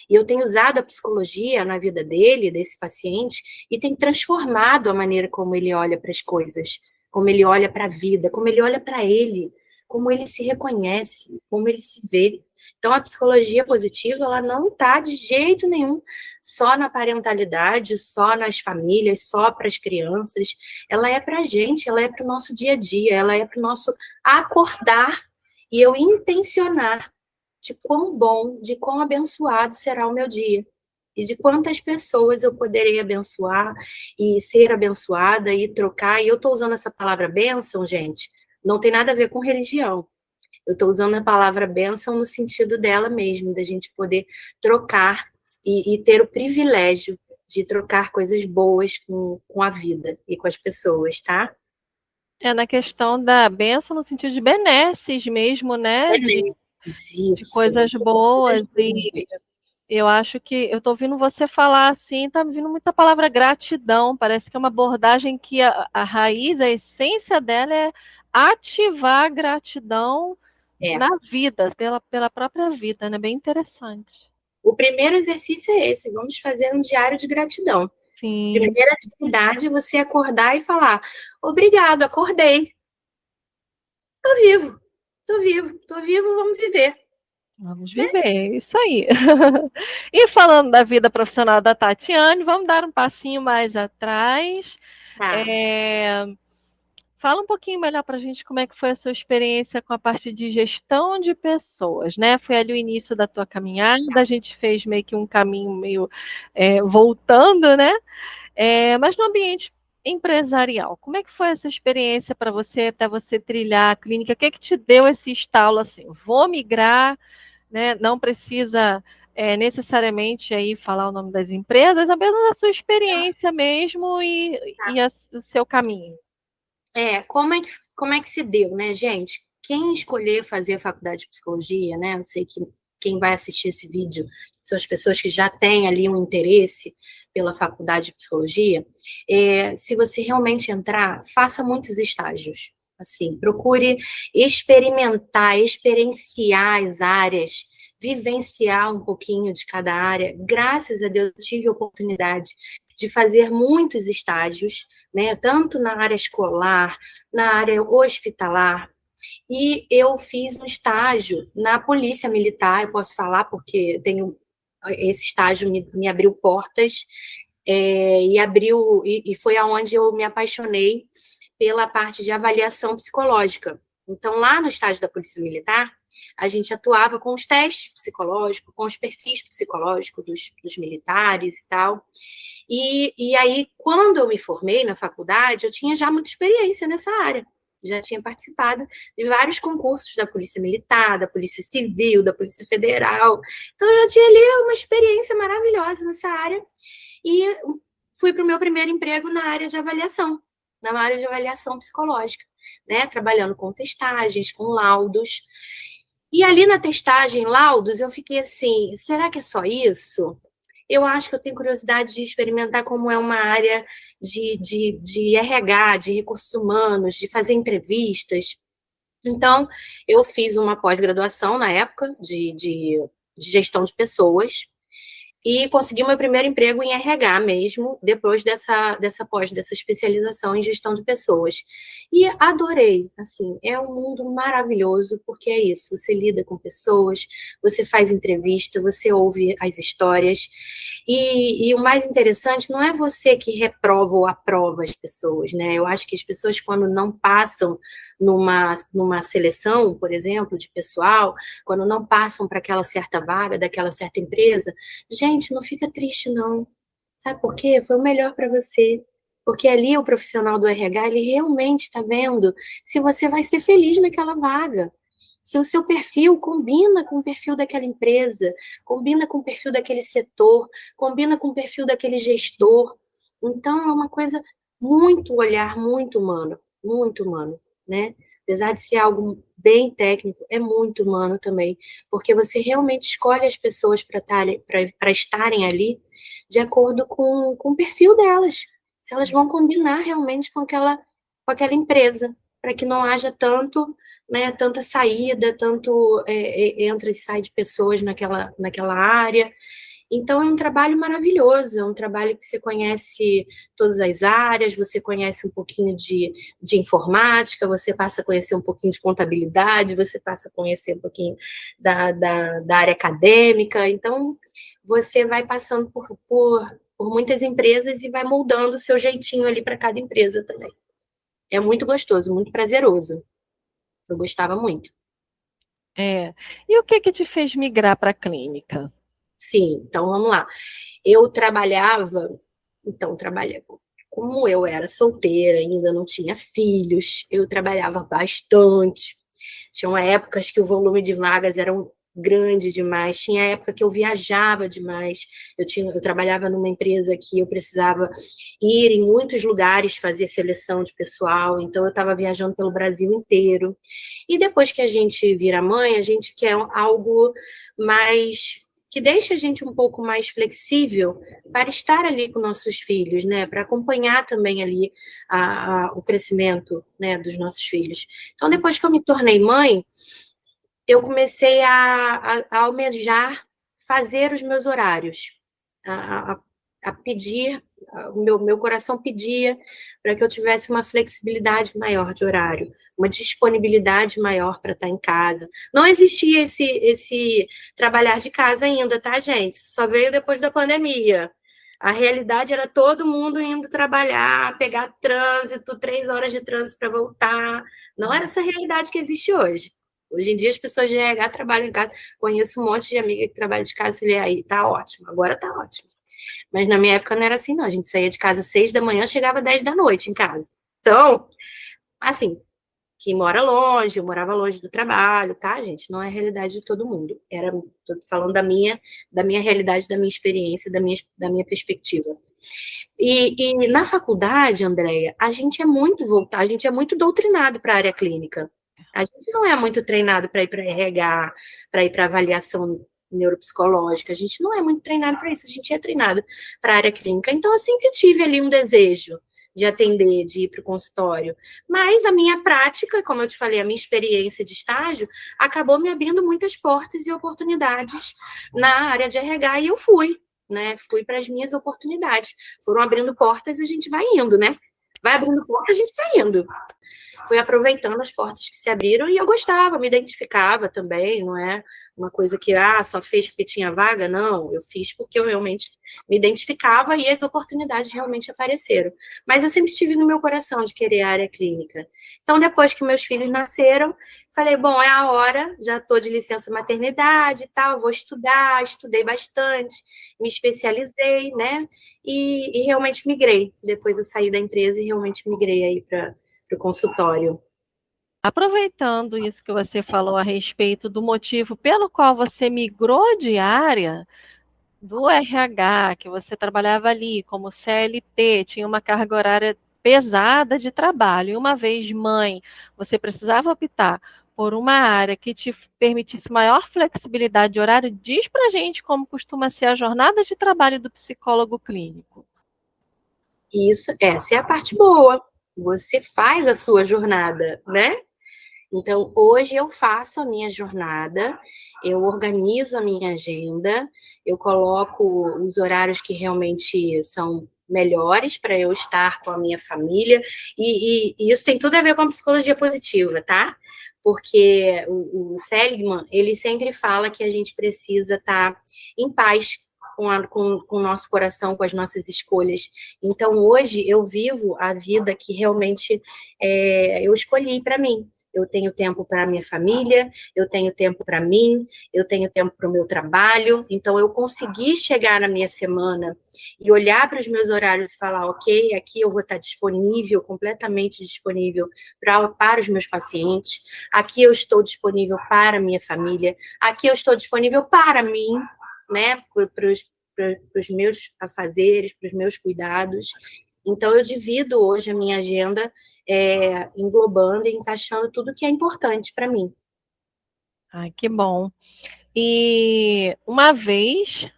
Speaker 2: e eu tenho usado a psicologia na vida dele, desse paciente, e tem transformado a maneira como ele olha para as coisas, como ele olha para a vida, como ele olha para ele, como ele se reconhece, como ele se vê. Então, a psicologia positiva, ela não está de jeito nenhum só na parentalidade, só nas famílias, só para as crianças. Ela é para a gente, ela é para o nosso dia a dia, ela é para o nosso acordar e eu intencionar de quão bom, de quão abençoado será o meu dia. E de quantas pessoas eu poderei abençoar e ser abençoada e trocar. E eu estou usando essa palavra bênção, gente, não tem nada a ver com religião. Eu estou usando a palavra bênção no sentido dela mesmo, da gente poder trocar e ter o privilégio de trocar coisas boas com a vida e com as pessoas, tá?
Speaker 1: É na questão da bênção no sentido de benesses mesmo, né? De
Speaker 2: Isso.
Speaker 1: coisas boas. E eu acho que eu estou ouvindo você falar assim, está me vindo muita palavra gratidão. Parece que é uma abordagem que a raiz, a essência dela é ativar a gratidão
Speaker 2: É.
Speaker 1: na vida, pela própria vida, né? Bem interessante.
Speaker 2: O primeiro exercício é esse, vamos fazer um diário de gratidão.
Speaker 1: Sim.
Speaker 2: Primeira atividade é você acordar e falar: obrigado, acordei. Tô vivo, tô vivo, tô vivo, vamos viver.
Speaker 1: Vamos viver, isso aí. E falando da vida profissional da Tatiane, vamos dar um passinho mais atrás.
Speaker 2: Tá.
Speaker 1: Fala um pouquinho melhor para a gente como é que foi a sua experiência com a parte de gestão de pessoas, né? Foi ali o início da tua caminhada, a gente fez meio que um caminho meio voltando, né? Mas no ambiente empresarial, como é que foi essa experiência para você até você trilhar a clínica? O que é que te deu esse estalo assim? Vou migrar, né? Não precisa necessariamente aí falar o nome das empresas, apenas a sua experiência mesmo e o seu caminho.
Speaker 2: Como é que se deu, né, gente? Quem escolher fazer a faculdade de psicologia, né? Eu sei que quem vai assistir esse vídeo são as pessoas que já têm ali um interesse pela faculdade de psicologia. Se você realmente entrar, faça muitos estágios. Assim, procure experimentar, experienciar as áreas, vivenciar um pouquinho de cada área. Graças a Deus, eu tive a oportunidade de fazer muitos estágios, né, tanto na área escolar, na área hospitalar, e eu fiz um estágio na Polícia Militar, eu posso falar porque esse estágio me abriu portas, e foi aonde eu me apaixonei pela parte de avaliação psicológica. Então, lá no estágio da Polícia Militar, a gente atuava com os testes psicológicos, com os perfis psicológicos dos militares e tal. E aí, quando eu me formei na faculdade, eu tinha já muita experiência nessa área. Já tinha participado de vários concursos da Polícia Militar, da Polícia Civil, da Polícia Federal. Então, eu já tinha ali uma experiência maravilhosa nessa área. E fui para o meu primeiro emprego na área de avaliação psicológica, né? Trabalhando com testagens, com laudos. E ali na testagem, laudos, eu fiquei assim, será que é só isso? Eu acho que eu tenho curiosidade de experimentar como é uma área de RH, de recursos humanos, de fazer entrevistas. Então, eu fiz uma pós-graduação na época de gestão de pessoas, e consegui meu primeiro emprego em RH mesmo, depois dessa especialização em gestão de pessoas. E adorei, assim, é um mundo maravilhoso, porque é isso, você lida com pessoas, você faz entrevista, você ouve as histórias, e o mais interessante não é você que reprova ou aprova as pessoas, né? Eu acho que as pessoas, quando não passam numa seleção, por exemplo, de pessoal, quando não passam para aquela certa vaga, daquela certa empresa, gente, não fica triste, não. Sabe por quê? Foi o melhor para você. Porque ali o profissional do RH, ele realmente está vendo se você vai ser feliz naquela vaga. Se o seu perfil combina com o perfil daquela empresa, combina com o perfil daquele setor, combina com o perfil daquele gestor. Então, é uma coisa muito olhar, muito humano, né? Apesar de ser algo bem técnico, é muito humano também, porque você realmente escolhe as pessoas para estarem ali de acordo com o perfil delas, se elas vão combinar realmente com aquela empresa, para que não haja tanto, né, tanta saída, tanto entra e sai de pessoas naquela área. Então, é um trabalho maravilhoso, é um trabalho que você conhece todas as áreas, você conhece um pouquinho de informática, você passa a conhecer um pouquinho de contabilidade, você passa a conhecer um pouquinho da área acadêmica. Então, você vai passando por muitas empresas e vai moldando o seu jeitinho ali para cada empresa também. É muito gostoso, muito prazeroso. Eu gostava muito.
Speaker 1: É. E o que que te fez migrar para a clínica?
Speaker 2: Sim, então vamos lá. Eu trabalhava, então, trabalhava. Como eu era solteira, ainda não tinha filhos, eu trabalhava bastante. Tinha épocas que o volume de vagas era grande demais, tinha época que eu viajava demais. Eu trabalhava numa empresa que eu precisava ir em muitos lugares fazer seleção de pessoal, então eu estava viajando pelo Brasil inteiro. E depois que a gente vira mãe, a gente quer algo mais que deixa a gente um pouco mais flexível para estar ali com nossos filhos, né? Para acompanhar também ali o crescimento, né, dos nossos filhos. Então, depois que eu me tornei mãe, eu comecei a almejar fazer os meus horários, a pedir, o meu coração pedia para que eu tivesse uma flexibilidade maior de horário, uma disponibilidade maior para estar em casa. Não existia esse trabalhar de casa ainda, tá, gente? Só veio depois da pandemia. A realidade era todo mundo indo trabalhar, pegar trânsito, 3 horas de trânsito para voltar. Não era essa realidade que existe hoje. Hoje em dia as pessoas de RH trabalham em casa. Conheço um monte de amiga que trabalha de casa e falei, aí, tá ótimo, agora tá ótimo. Mas na minha época não era assim, não. A gente saía de casa às 6 da manhã, chegava às 10 da noite em casa. Então, assim, quem mora longe, eu morava longe do trabalho, tá, gente? Não é a realidade de todo mundo. Tô falando da minha realidade, da minha experiência, da minha perspectiva. E na faculdade, Andréia, a gente é muito voltado, a gente é muito doutrinado para a área clínica. A gente não é muito treinado para ir para RH, para ir para avaliação neuropsicológica. A gente não é muito treinado para isso. A gente é treinado para a área clínica. Então, eu sempre tive ali um desejo de atender, de ir para o consultório. Mas a minha prática, como eu te falei, a minha experiência de estágio, acabou me abrindo muitas portas e oportunidades na área de RH e eu fui, né? Fui para as minhas oportunidades. Foram abrindo portas e a gente vai indo, né? Vai abrindo portas, a gente vai indo. Fui aproveitando as portas que se abriram e eu gostava, me identificava também, não é uma coisa que só fez porque tinha vaga, não, eu fiz porque eu realmente me identificava e as oportunidades realmente apareceram. Mas eu sempre tive no meu coração de querer a área clínica. Então, depois que meus filhos nasceram, falei, bom, é a hora, já estou de licença maternidade e tal, vou estudar, estudei bastante, me especializei, né? E realmente migrei. Depois eu saí da empresa e realmente migrei aí para o consultório.
Speaker 1: Aproveitando isso que você falou a respeito do motivo pelo qual você migrou de área, do RH, que você trabalhava ali como CLT, tinha uma carga horária pesada de trabalho, e uma vez mãe, você precisava optar por uma área que te permitisse maior flexibilidade de horário, diz pra gente como costuma ser a jornada de trabalho do psicólogo clínico.
Speaker 2: Isso, essa é a parte boa. Você faz a sua jornada, né? Então, hoje eu faço a minha jornada, eu organizo a minha agenda, eu coloco os horários que realmente são melhores para eu estar com a minha família, e isso tem tudo a ver com a psicologia positiva, tá? Porque o Seligman, ele sempre fala que a gente precisa estar em paz com o nosso coração, com as nossas escolhas. Então, hoje, eu vivo a vida que realmente eu escolhi para mim. eu tenho tempo para a minha família, eu tenho tempo para mim, eu tenho tempo para o meu trabalho. Então, eu consegui chegar na minha semana e olhar para os meus horários e falar, ok, aqui eu vou estar disponível, completamente disponível para os meus pacientes, aqui eu estou disponível para a minha família, aqui eu estou disponível para mim, né, para os meus afazeres, para os meus cuidados. Então, eu divido hoje a minha agenda englobando e encaixando tudo que é importante para mim.
Speaker 1: Ai, que bom. E uma vez,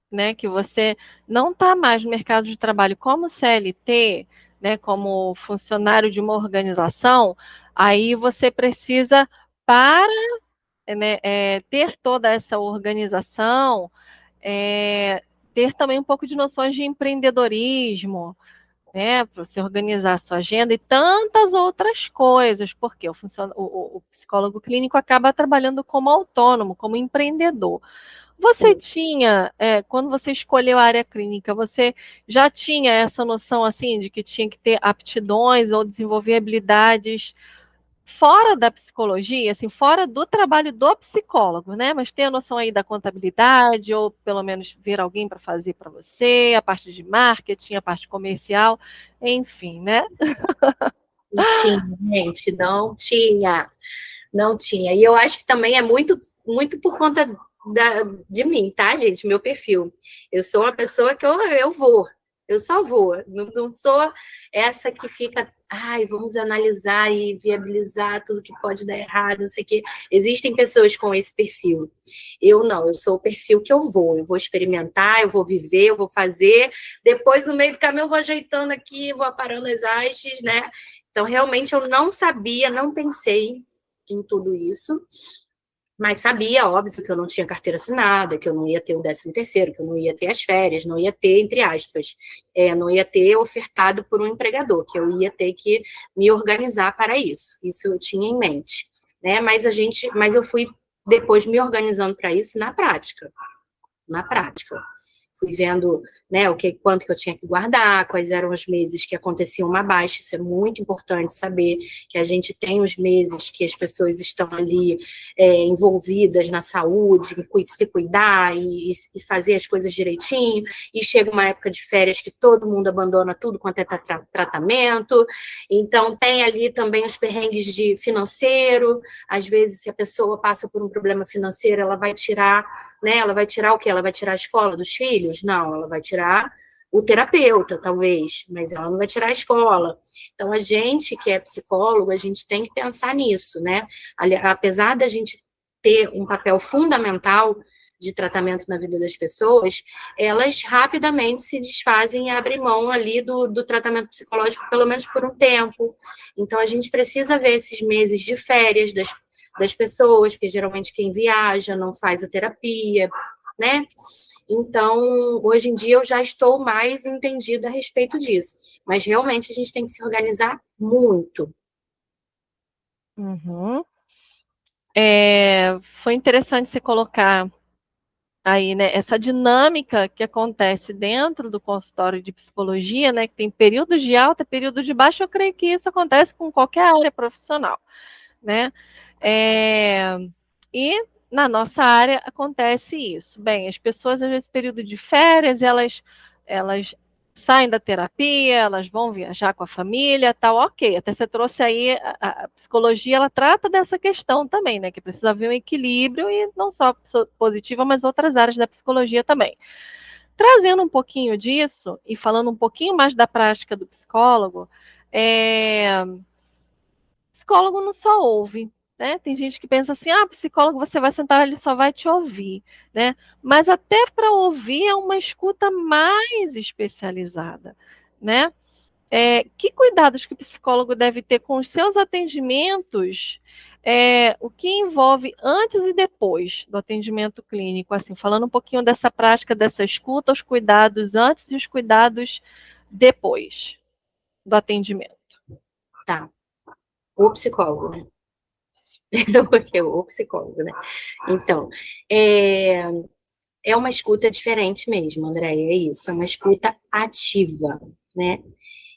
Speaker 1: né, que você não está mais no mercado de trabalho como CLT, né, como funcionário de uma organização, aí você precisa, para, né, ter toda essa organização, ter também um pouco de noções de empreendedorismo, né, para você organizar a sua agenda e tantas outras coisas, porque o psicólogo clínico acaba trabalhando como autônomo, como empreendedor. Você
Speaker 2: Isso.
Speaker 1: tinha, quando você escolheu a área clínica, você já tinha essa noção assim de que tinha que ter aptidões ou desenvolver habilidades fora da psicologia, assim, fora do trabalho do psicólogo, né? Mas ter a noção aí da contabilidade, ou pelo menos ver alguém para fazer para você, a parte de marketing, a parte comercial, enfim, né?
Speaker 2: Não tinha, gente, não tinha. Não tinha. E eu acho que também é muito, muito por conta de mim, tá, gente? Meu perfil. Eu sou uma pessoa que eu vou. Eu só vou. Não sou essa que fica, ai, vamos analisar e viabilizar tudo que pode dar errado, não sei o quê. Existem pessoas com esse perfil. Eu não, eu sou o perfil que eu vou. Eu vou experimentar, eu vou viver, eu vou fazer. Depois, no meio do caminho, eu vou ajeitando aqui, vou aparando as hastes, né? Então, realmente, eu não sabia, não pensei em tudo isso, mas sabia, óbvio, que eu não tinha carteira assinada, que eu não ia ter o 13º, que eu não ia ter as férias, não ia ter, entre aspas, não ia ter ofertado por um empregador, que eu ia ter que me organizar para isso. Isso eu tinha em mente, né? Mas eu fui depois me organizando para isso na prática. Na prática. Fui vendo, né, quanto que eu tinha que guardar, quais eram os meses que acontecia uma baixa. Isso é muito importante saber, que a gente tem os meses que as pessoas estão ali envolvidas na saúde, em se cuidar e fazer as coisas direitinho, e chega uma época de férias que todo mundo abandona tudo quanto é tratamento. Então tem ali também os perrengues de financeiro. Às vezes, se a pessoa passa por um problema financeiro, ela vai tirar, né? Ela vai tirar o quê? Ela vai tirar a escola dos filhos? Não, ela vai tirar o terapeuta, talvez, mas ela não vai tirar a escola. Então, a gente que é psicólogo, a gente tem que pensar nisso, né? Apesar da gente ter um papel fundamental de tratamento na vida das pessoas, elas rapidamente se desfazem e abrem mão ali do tratamento psicológico, pelo menos por um tempo. Então, a gente precisa ver esses meses de férias das pessoas, porque geralmente quem viaja não faz a terapia, né? Então, hoje em dia eu já estou mais entendida a respeito disso. Mas realmente a gente tem que se organizar muito.
Speaker 1: Uhum. Foi interessante você colocar aí, né, essa dinâmica que acontece dentro do consultório de psicologia, né, que tem períodos de alta, períodos de baixa. Eu creio que isso acontece com qualquer área profissional, né? É, e na nossa área acontece isso. Bem, as pessoas, às vezes, período de férias, elas saem da terapia, elas vão viajar com a família, tal, ok. Até você trouxe aí, a psicologia, ela trata dessa questão também, né? Que precisa haver um equilíbrio, e não só positiva, mas outras áreas da psicologia também. Trazendo um pouquinho disso, e falando um pouquinho mais da prática do psicólogo, psicólogo não só ouve, né? Tem gente que pensa assim, psicólogo, você vai sentar, ele só vai te ouvir, né? Mas até para ouvir é uma escuta mais especializada, né? Que cuidados que o psicólogo deve ter com os seus atendimentos, o que envolve antes e depois do atendimento clínico, assim, falando um pouquinho dessa prática, dessa escuta, os cuidados antes e os cuidados depois do atendimento.
Speaker 2: Tá. O psicólogo, né? Porque o psicólogo, né? Então, é uma escuta diferente mesmo, Andréia, é isso. É uma escuta ativa, né?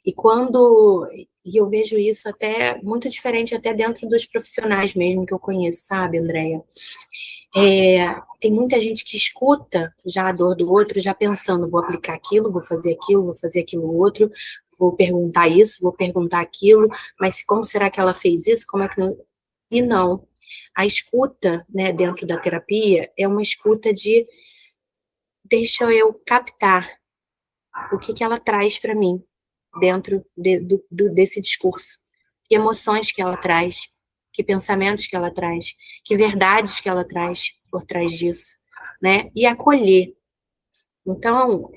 Speaker 2: E eu vejo isso até muito diferente até dentro dos profissionais mesmo que eu conheço, sabe, Andréia? Tem muita gente que escuta já a dor do outro, já pensando, vou aplicar aquilo, vou fazer aquilo outro, vou perguntar isso, vou perguntar aquilo, mas como será que ela fez isso? Como é que não... E não. A escuta, né, dentro da terapia é uma escuta de deixa eu captar o que que ela traz para mim dentro desse discurso, que emoções que ela traz, que pensamentos que ela traz, que verdades que ela traz por trás disso, né? E acolher. Então,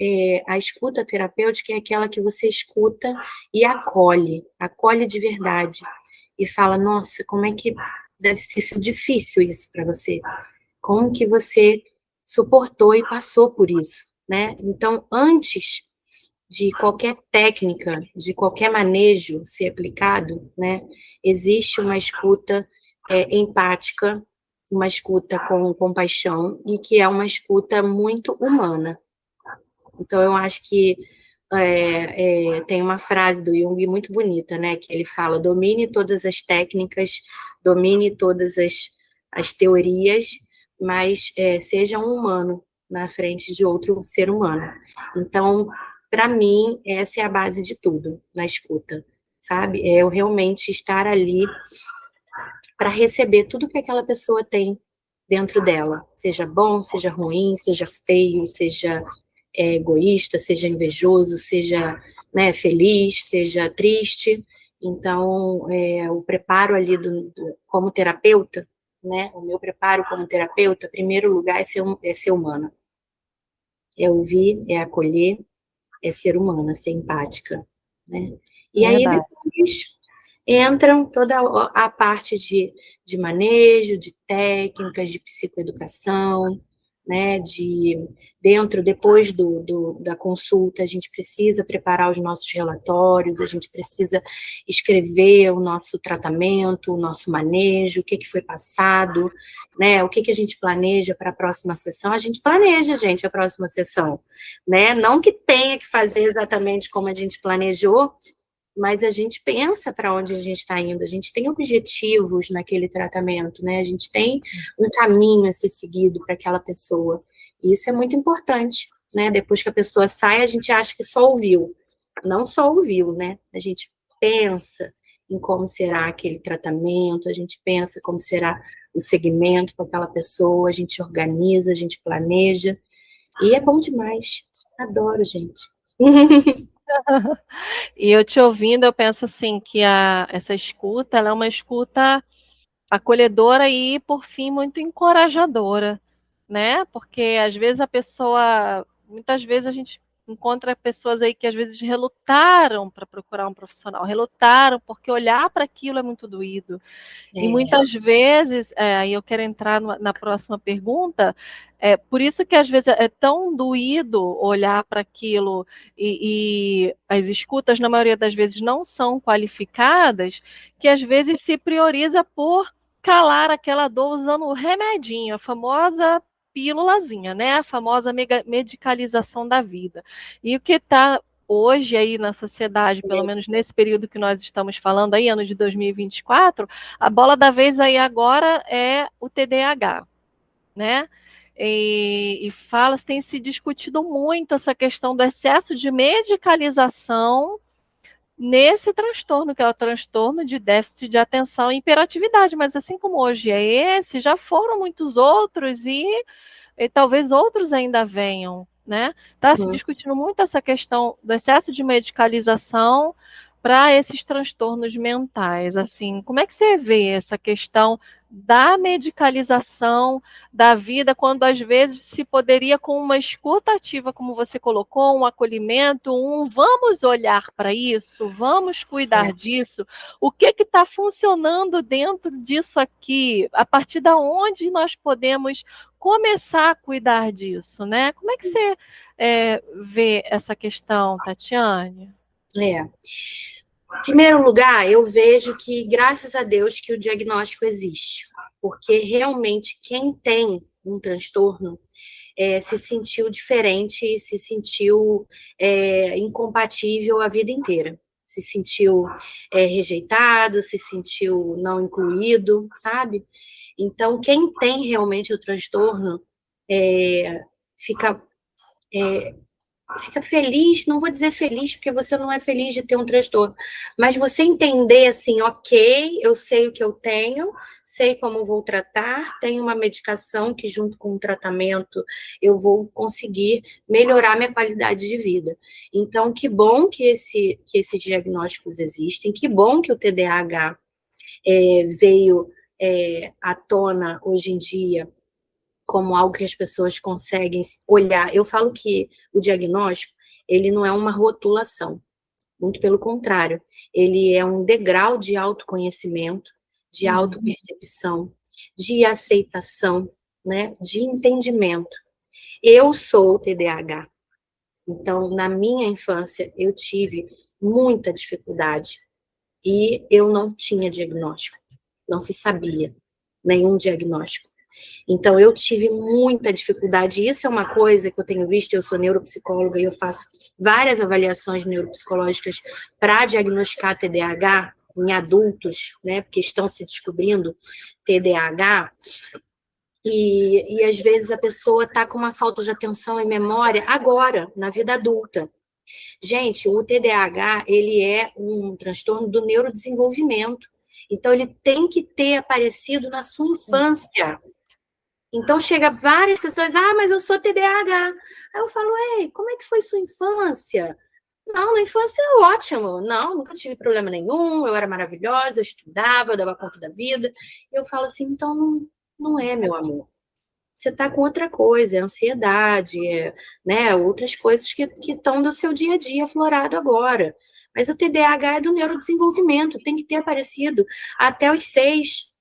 Speaker 2: a escuta terapêutica é aquela que você escuta e acolhe de verdade, e fala, nossa, como é que deve ter sido difícil isso para você? Como que você suportou e passou por isso, né? Então, antes de qualquer técnica, de qualquer manejo ser aplicado, né, existe uma escuta empática, uma escuta com compaixão, e que é uma escuta muito humana. Então, eu acho que tem uma frase do Jung muito bonita, né, que ele fala, domine todas as técnicas, domine todas as teorias, mas seja um humano na frente de outro ser humano. Então, para mim, essa é a base de tudo na escuta, sabe? É eu realmente estar ali para receber tudo que aquela pessoa tem dentro dela, seja bom, seja ruim, seja feio, seja egoísta, seja invejoso, seja, né, feliz, seja triste. Então, o preparo ali como terapeuta, né, o meu preparo como terapeuta, em primeiro lugar, é ser humana. É ouvir, é acolher, é ser humana, ser empática, né? E aí
Speaker 1: Verdade.
Speaker 2: depois entram toda a parte de manejo, de técnicas, de psicoeducação, né? Depois da consulta, a gente precisa preparar os nossos relatórios, a gente precisa escrever o nosso tratamento, o nosso manejo, o que foi passado, né? O que a gente planeja para a próxima sessão. A gente planeja, gente, a próxima sessão, né? Não que tenha que fazer exatamente como a gente planejou, mas a gente pensa para onde a gente está indo, a gente tem objetivos naquele tratamento, né? A gente tem um caminho a ser seguido para aquela pessoa. E isso é muito importante, né? Depois que a pessoa sai, a gente acha que só ouviu. Não só ouviu, né? A gente pensa em como será aquele tratamento, a gente pensa como será o segmento com aquela pessoa, a gente organiza, a gente planeja. E é bom demais. Adoro, gente.
Speaker 1: E eu te ouvindo, eu penso assim que essa escuta, ela é uma escuta acolhedora e, por fim, muito encorajadora, né? Porque às vezes muitas vezes a gente encontra pessoas aí que às vezes relutaram para procurar um profissional, relutaram porque olhar para aquilo é muito doído. E muitas vezes, aí eu quero entrar na próxima pergunta, por isso que às vezes é tão doído olhar para aquilo e as escutas, na maioria das vezes, não são qualificadas, que às vezes se prioriza por calar aquela dor usando o remedinho, a famosa pílulazinha, né? A famosa medicalização da vida. E o que está hoje aí na sociedade, pelo menos nesse período que nós estamos falando aí, ano de 2024, a bola da vez aí agora é o TDAH, né? E tem se discutido muito essa questão do excesso de medicalização nesse transtorno, que é o transtorno de déficit de atenção e hiperatividade. Mas assim como hoje é esse, já foram muitos outros e talvez outros ainda venham, né? Está se discutindo muito essa questão do excesso de medicalização para esses transtornos mentais. Assim, como é que você vê essa questão da medicalização da vida, quando às vezes se poderia, com uma escuta ativa, como você colocou, um acolhimento, vamos olhar para isso, vamos cuidar disso, o que está funcionando dentro disso aqui, a partir da onde nós podemos começar a cuidar disso, né? Como é que você vê essa questão, Tatiane?
Speaker 2: Em primeiro lugar, eu vejo que, graças a Deus, que o diagnóstico existe, porque realmente quem tem um transtorno se sentiu diferente e se sentiu incompatível a vida inteira, se sentiu rejeitado, se sentiu não incluído, sabe? Então, quem tem realmente o transtorno fica feliz, não vou dizer feliz, porque você não é feliz de ter um transtorno, mas você entender assim, ok, eu sei o que eu tenho, sei como vou tratar, tenho uma medicação que junto com o tratamento eu vou conseguir melhorar minha qualidade de vida. Então, que bom que esses diagnósticos existem, que bom que o TDAH veio à tona hoje em dia, como algo que as pessoas conseguem olhar. Eu falo que o diagnóstico, ele não é uma rotulação, muito pelo contrário, ele é um degrau de autoconhecimento, de autopercepção, de aceitação, né, de entendimento. Eu sou TDAH, então, na minha infância, eu tive muita dificuldade e eu não tinha diagnóstico, não se sabia nenhum diagnóstico. Então, eu tive muita dificuldade. Isso é uma coisa que eu tenho visto, eu sou neuropsicóloga e eu faço várias avaliações neuropsicológicas para diagnosticar TDAH em adultos, né, porque estão se descobrindo TDAH, e às vezes a pessoa está com uma falta de atenção e memória agora, na vida adulta. Gente, o TDAH, ele é um transtorno do neurodesenvolvimento. Então, ele tem que ter aparecido na sua infância. Então, chega várias pessoas, mas eu sou TDAH. Aí eu falo, ei, como é que foi sua infância? Não, na infância é ótimo. Não, nunca tive problema nenhum, eu era maravilhosa, eu estudava, eu dava conta da vida. Eu falo assim, então não é, meu amor. Você está com outra coisa, é ansiedade, né, outras coisas que estão do seu dia a dia aflorado agora. Mas o TDAH é do neurodesenvolvimento, tem que ter aparecido até os 6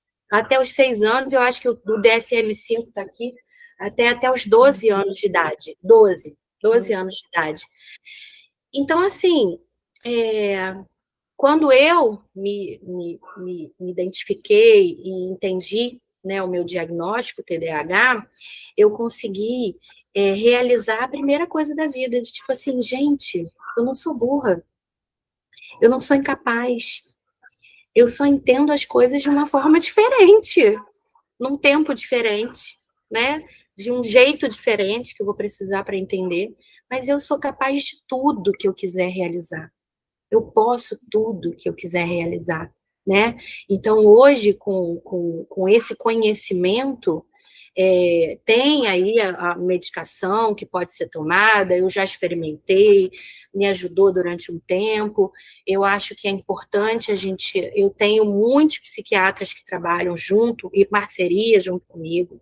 Speaker 2: anos, eu acho que o DSM-5 está aqui, até os 12 anos de idade. 12 anos de idade. Então, assim, quando eu me identifiquei e entendi, né, o meu diagnóstico TDAH, eu consegui realizar a primeira coisa da vida, de tipo assim, gente, eu não sou burra, eu não sou incapaz, eu só entendo as coisas de uma forma diferente, num tempo diferente, né? De um jeito diferente que eu vou precisar para entender, mas eu sou capaz de tudo que eu quiser realizar. Eu posso tudo que eu quiser realizar, né? Então, hoje, com esse conhecimento, tem aí a medicação que pode ser tomada, eu já experimentei, me ajudou durante um tempo, eu acho que é importante eu tenho muitos psiquiatras que trabalham junto, e parceria junto comigo.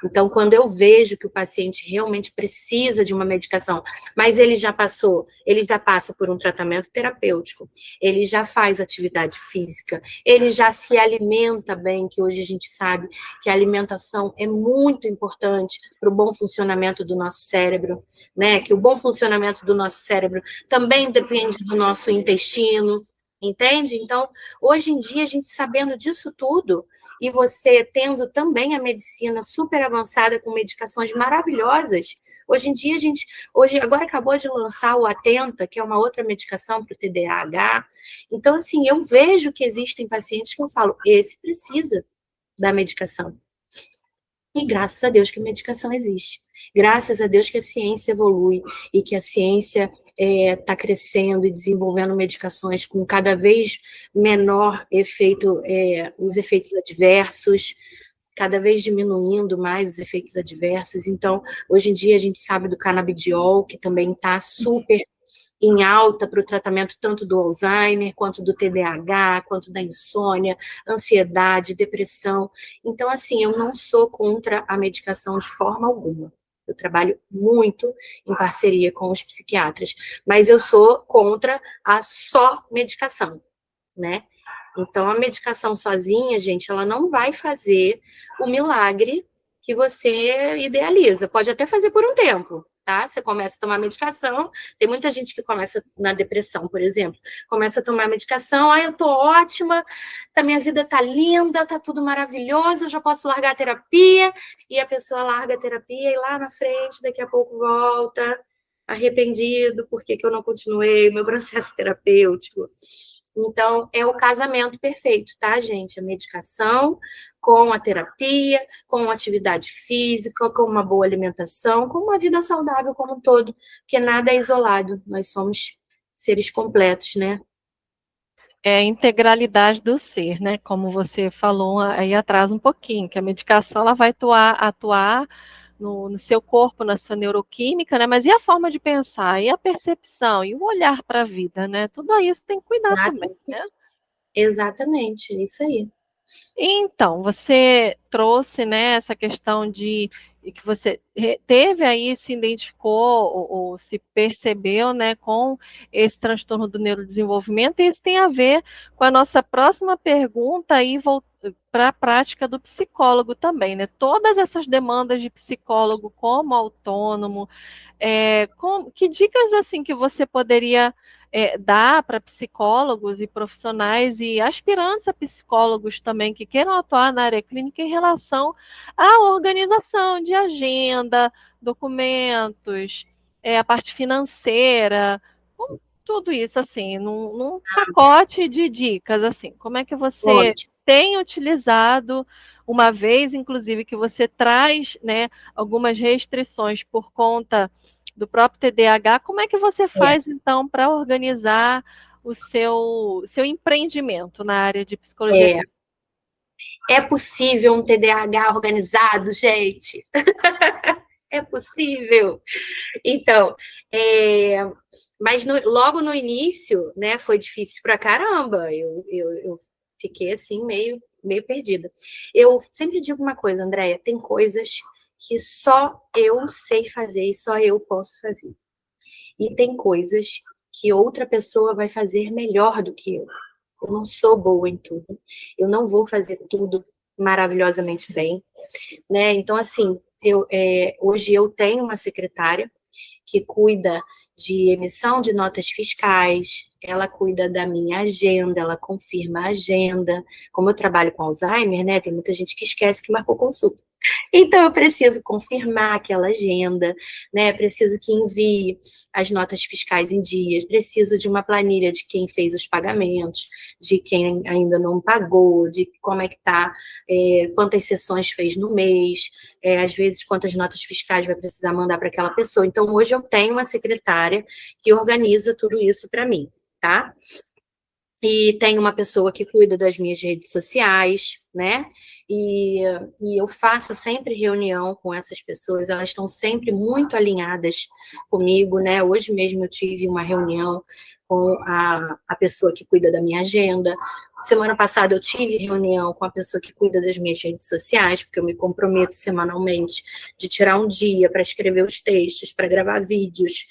Speaker 2: Então, quando eu vejo que o paciente realmente precisa de uma medicação, mas ele já passa por um tratamento terapêutico, ele já faz atividade física, ele já se alimenta bem, que hoje a gente sabe que a alimentação é muito importante para o bom funcionamento do nosso cérebro, né? Que o bom funcionamento do nosso cérebro também depende do nosso intestino, entende? Então, hoje em dia, a gente sabendo disso tudo, e você tendo também a medicina super avançada com medicações maravilhosas, hoje em dia agora acabou de lançar o Atenta, que é uma outra medicação para o TDAH. Então, assim, eu vejo que existem pacientes que eu falo, esse precisa da medicação. E graças a Deus que a medicação existe. Graças a Deus que a ciência evolui e que a ciência está crescendo e desenvolvendo medicações com cada vez menor efeito, os efeitos adversos, cada vez diminuindo mais os efeitos adversos. Então, hoje em dia, a gente sabe do canabidiol, que também está super em alta para o tratamento tanto do Alzheimer, quanto do TDAH, quanto da insônia, ansiedade, depressão. Então, assim, eu não sou contra a medicação de forma alguma. Eu trabalho muito em parceria com os psiquiatras, mas eu sou contra a só medicação, né? Então, a medicação sozinha, gente, ela não vai fazer o milagre que você idealiza. Pode até fazer por um tempo, tá? Você começa a tomar medicação, tem muita gente que começa na depressão, por exemplo, começa a tomar medicação, eu tô ótima, minha vida tá linda, tá tudo maravilhoso, eu já posso largar a terapia, e a pessoa larga a terapia e lá na frente, daqui a pouco volta, arrependido, por que que eu não continuei o meu processo terapêutico. Então, é o casamento perfeito, tá, gente? A medicação com a terapia, com atividade física, com uma boa alimentação, com uma vida saudável como um todo, porque nada é isolado, nós somos seres completos, né?
Speaker 1: É a integralidade do ser, né? Como você falou aí atrás um pouquinho, que a medicação ela vai atuar no seu corpo, na sua neuroquímica, né? Mas e a forma de pensar, e a percepção, e o olhar para a vida, né? Tudo isso tem que cuidar também,
Speaker 2: Exatamente,
Speaker 1: né?
Speaker 2: exatamente, é isso aí.
Speaker 1: Então, você trouxe, né, essa questão de que você teve aí, se identificou ou se percebeu, né, com esse transtorno do neurodesenvolvimento, e isso tem a ver com a nossa próxima pergunta aí para a prática do psicólogo também, né? Todas essas demandas de psicólogo como autônomo, que dicas assim que você poderia dar para psicólogos e profissionais e aspirantes a psicólogos também que queiram atuar na área clínica em relação à organização de agenda, documentos, a parte financeira, tudo isso assim, num pacote de dicas, assim, como é que você
Speaker 2: Ótimo.
Speaker 1: tem utilizado, uma vez, inclusive, que você traz, né, algumas restrições por conta do próprio TDAH, como é que você
Speaker 2: É,
Speaker 1: faz, então, para organizar o seu empreendimento na área de psicologia
Speaker 2: é,
Speaker 1: clínica?
Speaker 2: é possível um TDAH organizado, gente? É possível. Então, é, mas logo no início, né, foi difícil pra caramba. Eu fiquei assim, meio perdida. Eu sempre digo uma coisa, Andréia, tem coisas que só eu sei fazer e só eu posso fazer. E tem coisas que outra pessoa vai fazer melhor do que eu. Eu não sou boa em tudo. Eu não vou fazer tudo maravilhosamente bem, né? Então, assim, hoje eu tenho uma secretária que cuida de emissão de notas fiscais, ela cuida da minha agenda, ela confirma a agenda. Como eu trabalho com Alzheimer, né? Tem muita gente que esquece que marcou consulta. Então, eu preciso confirmar aquela agenda, né? Preciso que envie as notas fiscais em dia, preciso de uma planilha de quem fez os pagamentos, de quem ainda não pagou, de como é que tá, quantas sessões fez no mês, às vezes quantas notas fiscais vai precisar mandar para aquela pessoa. Então, hoje eu tenho uma secretária que organiza tudo isso para mim, tá? E tem uma pessoa que cuida das minhas redes sociais, né? E eu faço sempre reunião com essas pessoas, elas estão sempre muito alinhadas comigo, né? Hoje mesmo eu tive uma reunião com a pessoa que cuida da minha agenda. Semana passada eu tive reunião com a pessoa que cuida das minhas redes sociais, porque eu me comprometo semanalmente de tirar um dia para escrever os textos, para gravar vídeos,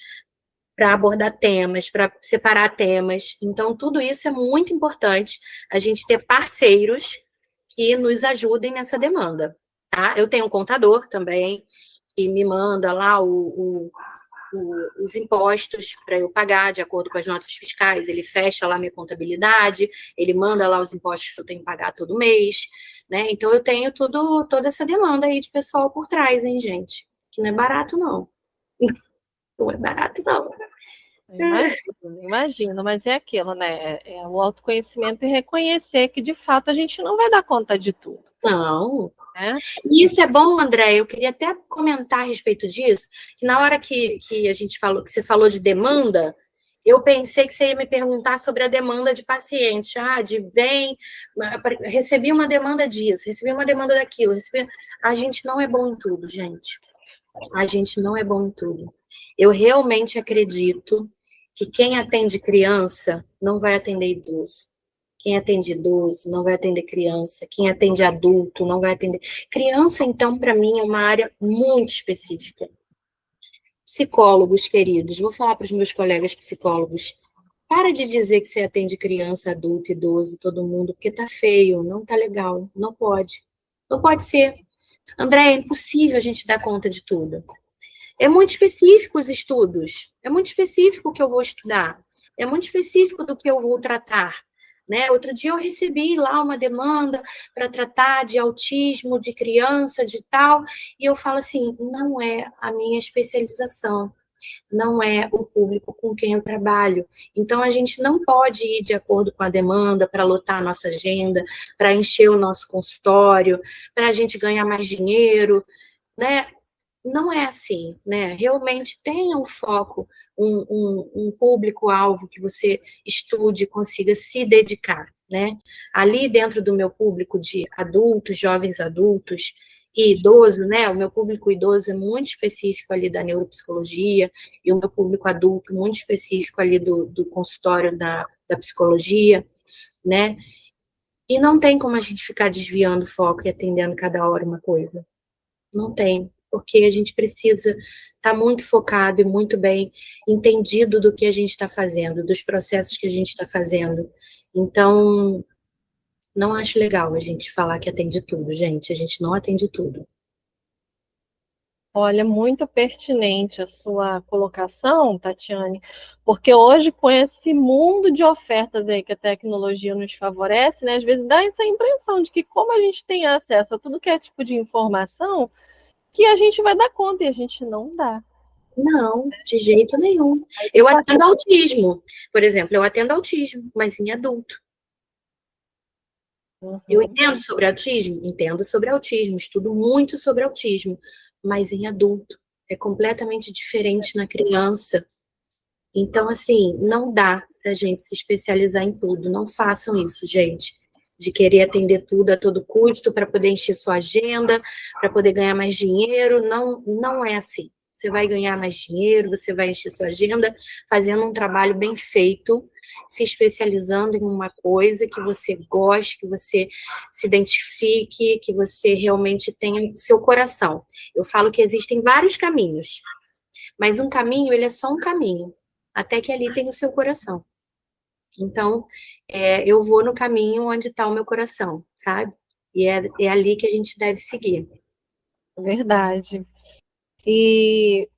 Speaker 2: para abordar temas, para separar temas. Então, tudo isso é muito importante, a gente ter parceiros que nos ajudem nessa demanda, tá? Eu tenho um contador também, que me manda lá os impostos para eu pagar de acordo com as notas fiscais, ele fecha lá minha contabilidade, ele manda lá os impostos que eu tenho que pagar todo mês, né? Então, eu tenho toda essa demanda aí de pessoal por trás, hein, gente? Que não é barato, não. Não é barato, não.
Speaker 1: Imagino, imagino, mas é aquilo, né? É o autoconhecimento e reconhecer que, de fato, a gente não vai dar conta de tudo,
Speaker 2: Não.
Speaker 1: né?
Speaker 2: E isso é bom, André. Eu queria até comentar a respeito disso, que na hora que a gente falou, que você falou de demanda, eu pensei que você ia me perguntar sobre a demanda de paciente. Ah, recebi uma demanda disso, recebi uma demanda daquilo. A gente não é bom em tudo, gente. A gente não é bom em tudo. Eu realmente acredito que quem atende criança não vai atender idoso. Quem atende idoso não vai atender criança. Quem atende adulto não vai atender. Criança, então, para mim, é uma área muito específica. Psicólogos, queridos, vou falar para os meus colegas psicólogos. Para de dizer que você atende criança, adulto, idoso, todo mundo, porque tá feio, não tá legal, não pode. Não pode ser. André, é impossível a gente dar conta de tudo. É muito específico os estudos, é muito específico o que eu vou estudar, é muito específico do que eu vou tratar. Né? Outro dia eu recebi lá uma demanda para tratar de autismo de criança, de tal, e eu falo assim, não é a minha especialização. não é o público com quem eu trabalho. Então, a gente não pode ir de acordo com a demanda para lotar a nossa agenda, para encher o nosso consultório, para a gente ganhar mais dinheiro, né? Não é assim, né? Realmente tenha um foco, um público-alvo que você estude, consiga se dedicar, né? Ali dentro do meu público de adultos, jovens adultos e idoso, né? O meu público idoso é muito específico ali da neuropsicologia e o meu público adulto muito específico ali do consultório da psicologia, né? E não tem como a gente ficar desviando o foco e atendendo cada hora uma coisa. Não tem, porque a gente precisa estar muito focado e muito bem entendido do que a gente está fazendo, dos processos que a gente está fazendo. Então, não acho legal a gente falar que atende tudo, gente. A gente não atende tudo.
Speaker 1: Olha, muito pertinente a sua colocação, Tatiane, porque hoje, com esse mundo de ofertas aí que a tecnologia nos favorece, né, às vezes dá essa impressão de que, como a gente tem acesso a tudo que é tipo de informação, que a gente vai dar conta e a gente não dá.
Speaker 2: Não, de jeito nenhum.
Speaker 1: Aí
Speaker 2: Eu
Speaker 1: passa-
Speaker 2: atendo autismo, por exemplo, eu atendo autismo, mas em adulto. Eu
Speaker 1: Uhum.
Speaker 2: entendo sobre autismo? Entendo sobre autismo, estudo muito sobre autismo, mas em adulto. É completamente diferente na criança. Então, assim, não dá para a gente se especializar em tudo. Não façam isso, gente. De querer atender tudo a todo custo para poder encher sua agenda, para poder ganhar mais dinheiro. Não, não é assim. Você vai ganhar mais dinheiro, você vai encher sua agenda fazendo um trabalho bem feito, se especializando em uma coisa que você goste, que você se identifique, que você realmente tenha o seu coração. Eu falo que existem vários caminhos, mas um caminho, ele é só um caminho, até que ali tem o seu coração. Então, eu vou no caminho onde está o meu coração, sabe? E é ali que a gente deve seguir.
Speaker 1: Verdade. E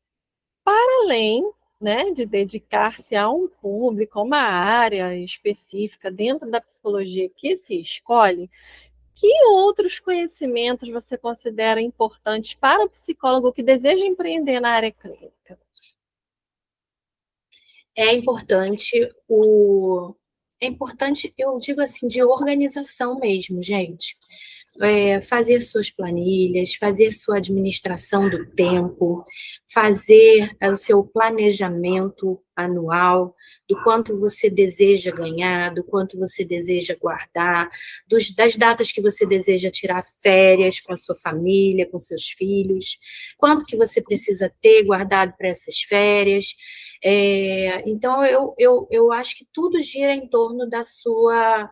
Speaker 1: além, né, de dedicar-se a um público, a uma área específica dentro da psicologia que se escolhe, que outros conhecimentos você considera importantes para o psicólogo que deseja empreender na área clínica?
Speaker 2: É importante o é importante, eu digo assim, de organização mesmo, gente. Fazer suas planilhas, fazer sua administração do tempo, fazer o seu planejamento anual, do quanto você deseja ganhar, do quanto você deseja guardar, das datas que você deseja tirar férias com a sua família, com seus filhos, quanto que você precisa ter guardado para essas férias. Então, eu acho que tudo gira em torno da sua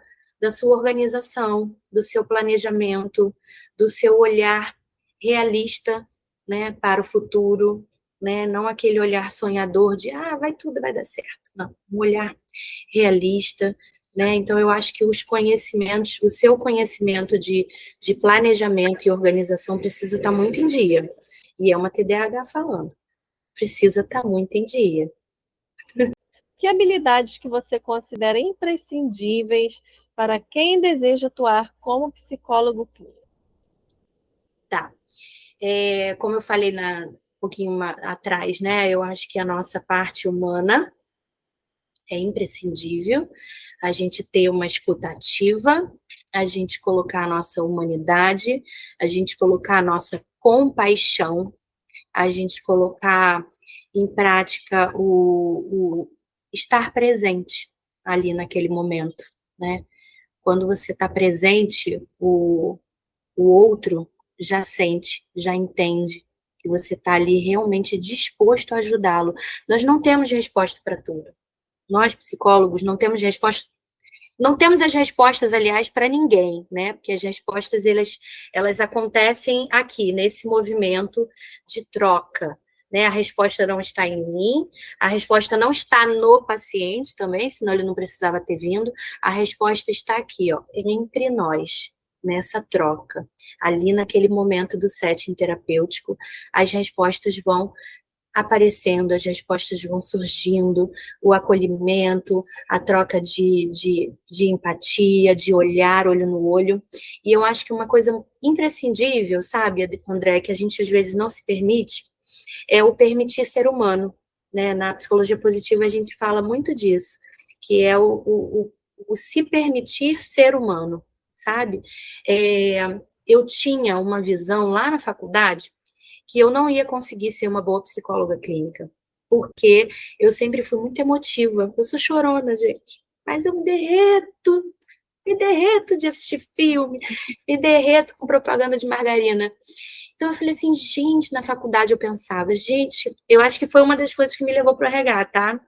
Speaker 2: organização, do seu planejamento, do seu olhar realista, né, para o futuro, né, não aquele olhar sonhador de, vai tudo, vai dar certo. Não, um olhar realista, né, então eu acho que os conhecimentos, o seu conhecimento de planejamento e organização precisa estar muito em dia, e é uma TDAH falando, precisa estar muito em dia.
Speaker 1: Que habilidades que você considera imprescindíveis para quem deseja atuar como psicólogo clínico?
Speaker 2: Tá. Como eu falei um pouquinho atrás, né? Eu acho que a nossa parte humana é imprescindível, a gente ter uma escuta ativa, a gente colocar a nossa humanidade, a gente colocar a nossa compaixão, a gente colocar em prática o estar presente ali naquele momento, né? Quando você está presente, o outro já sente, já entende que você está ali realmente disposto a ajudá-lo. Nós não temos resposta para tudo. Nós, psicólogos, não temos resposta. Não temos as respostas, aliás, para ninguém, né? Porque as respostas, elas acontecem aqui, nesse movimento de troca, né? A resposta não está em mim, a resposta não está no paciente também, senão ele não precisava ter vindo. A resposta está aqui, ó, entre nós, nessa troca. Ali naquele momento do setting terapêutico, as respostas vão aparecendo, as respostas vão surgindo, o acolhimento, a troca de empatia, de olhar olho no olho. E eu acho que uma coisa imprescindível, sabe, André, que a gente às vezes não se permite, é o permitir ser humano. né? Na psicologia positiva a gente fala muito disso, que é o se permitir ser humano, sabe? Eu tinha uma visão lá na faculdade que eu não ia conseguir ser uma boa psicóloga clínica, porque eu sempre fui muito emotiva. Eu sou chorona, gente, mas eu me derreto de assistir filme, me derreto com propaganda de margarina. Então eu falei assim, gente, na faculdade eu pensava, gente, eu acho que foi uma das coisas que me levou para o RH, tá?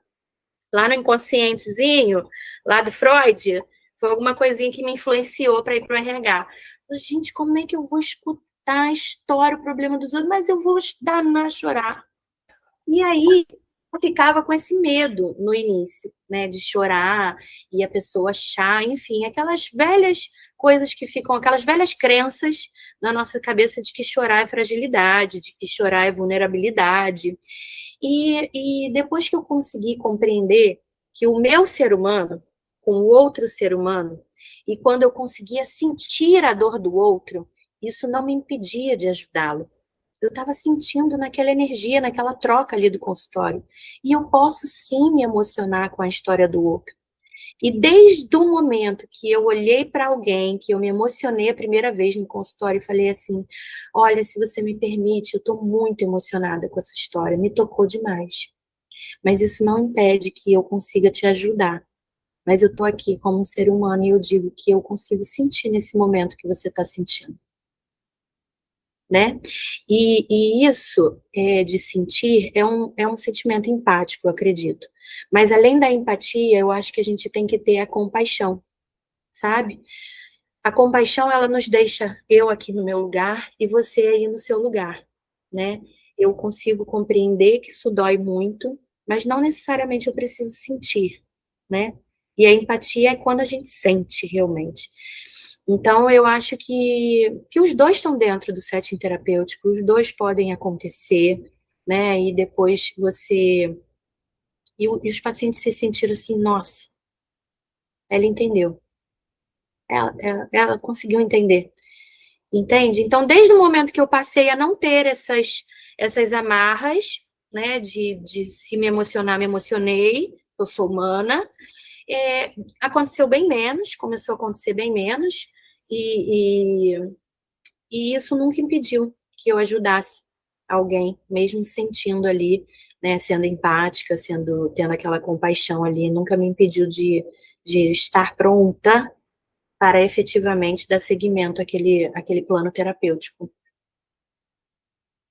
Speaker 2: Lá no inconscientezinho, lá do Freud, foi alguma coisinha que me influenciou para ir para o RH. Gente, como é que eu vou escutar a história, o problema dos outros, mas eu vou danar a chorar. E aí eu ficava com esse medo no início, né, de chorar e a pessoa achar, enfim, aquelas velhas coisas que ficam, aquelas velhas crenças na nossa cabeça de que chorar é fragilidade, de que chorar é vulnerabilidade. E depois que eu consegui compreender que o meu ser humano, com o outro ser humano, e quando eu conseguia sentir a dor do outro, isso não me impedia de ajudá-lo. Eu estava sentindo naquela energia, naquela troca ali do consultório. E eu posso sim me emocionar com a história do outro. E desde o momento que eu olhei para alguém, que eu me emocionei a primeira vez no consultório e falei assim: olha, se você me permite, eu estou muito emocionada com essa história, me tocou demais. Mas isso não impede que eu consiga te ajudar. Mas eu estou aqui como um ser humano e eu digo que eu consigo sentir nesse momento que você está sentindo, né? E isso de sentir é um sentimento empático, eu acredito. Mas além da empatia, eu acho que a gente tem que ter a compaixão, sabe? A compaixão, ela nos deixa eu aqui no meu lugar e você aí no seu lugar, né? Eu consigo compreender que isso dói muito, mas não necessariamente eu preciso sentir, né? E a empatia é quando a gente sente realmente. Então, eu acho que os dois estão dentro do setting terapêutico, os dois podem acontecer, né? E depois você. E os pacientes se sentiram assim, nossa, ela entendeu. Ela conseguiu entender. Entende? Então, desde o momento que eu passei a não ter essas amarras, né, de se me emocionar, me emocionei, eu sou humana, aconteceu bem menos, começou a acontecer bem menos, e, e, e isso nunca impediu que eu ajudasse alguém, mesmo sentindo ali, né, sendo empática, tendo aquela compaixão ali, nunca me impediu de estar pronta para efetivamente dar seguimento àquele plano terapêutico.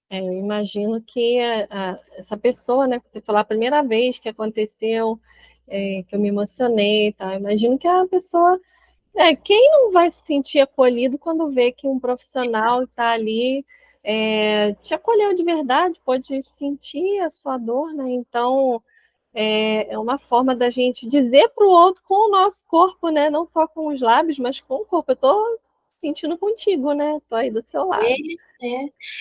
Speaker 1: Eu imagino que essa pessoa, né, que você falou a primeira vez que aconteceu, que eu me emocionei, tá? Eu imagino que a pessoa, quem não vai se sentir acolhido quando vê que um profissional está ali, te acolheu de verdade, pode sentir a sua dor, né? Então, é uma forma da gente dizer para o outro com o nosso corpo, né? Não só com os lábios, mas com o corpo. Eu estou sentindo contigo, né? Estou aí do seu lado.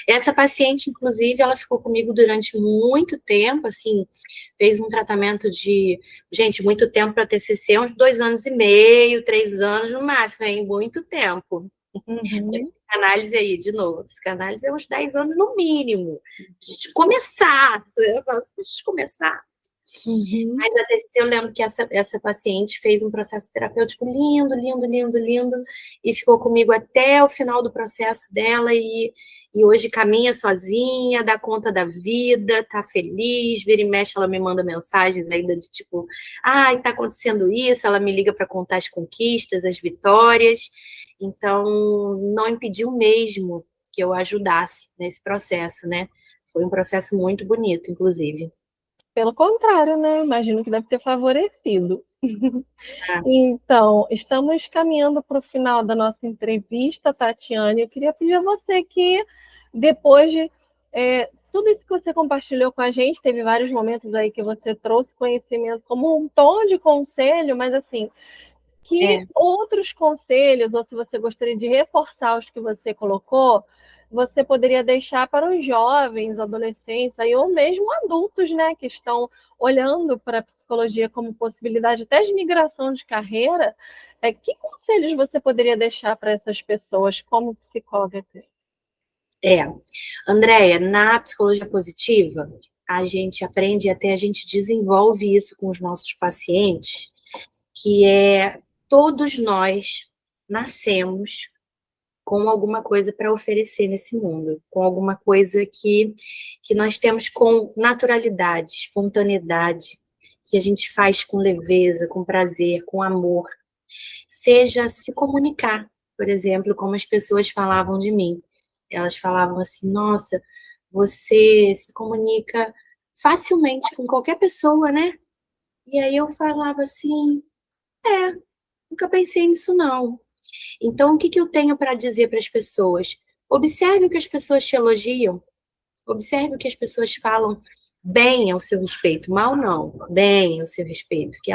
Speaker 2: Essa paciente, inclusive, ela ficou comigo durante muito tempo, assim, fez um tratamento gente, muito tempo para TCC, uns 2 anos e meio, 3 anos no máximo, muito tempo.
Speaker 1: Uhum.
Speaker 2: A psicanálise aí, de novo, a psicanálise é uns 10 anos no mínimo. A gente começar, eu falo assim, a gente começar.
Speaker 1: Uhum.
Speaker 2: Mas a TCC, eu lembro que essa paciente fez um processo terapêutico lindo, lindo, lindo, lindo, e ficou comigo até o final do processo dela, e hoje caminha sozinha, dá conta da vida, tá feliz, vira e mexe, ela me manda mensagens ainda de tipo, ai, tá acontecendo isso, ela me liga para contar as conquistas, as vitórias, então não impediu mesmo que eu ajudasse nesse processo, né? Foi um processo muito bonito, inclusive.
Speaker 1: Pelo contrário, né? Imagino que deve ter favorecido.
Speaker 2: Ah,
Speaker 1: Então, estamos caminhando para o final da nossa entrevista, Tatiane. Eu queria pedir a você que, depois de tudo isso que você compartilhou com a gente, teve vários momentos aí que você trouxe conhecimento como um tom de conselho, mas assim, que
Speaker 2: é.
Speaker 1: outros conselhos, ou se você gostaria de reforçar os que você colocou, você poderia deixar para os jovens, adolescentes, aí, ou mesmo adultos, né, que estão olhando para a psicologia como possibilidade até de migração de carreira. Que conselhos você poderia deixar para essas pessoas como psicóloga?
Speaker 2: Andréia, na psicologia positiva, a gente aprende, até a gente desenvolve isso com os nossos pacientes, que é todos nós nascemos com alguma coisa para oferecer nesse mundo, com alguma coisa que nós temos com naturalidade, espontaneidade, que a gente faz com leveza, com prazer, com amor. Seja se comunicar, por exemplo, como as pessoas falavam de mim. Elas falavam assim, nossa, você se comunica facilmente com qualquer pessoa, né? E aí eu falava assim, nunca pensei nisso não. Então, o que eu tenho para dizer para as pessoas? Observe o que as pessoas te elogiam, observe o que as pessoas falam bem ao seu respeito, mal não, bem ao seu respeito, que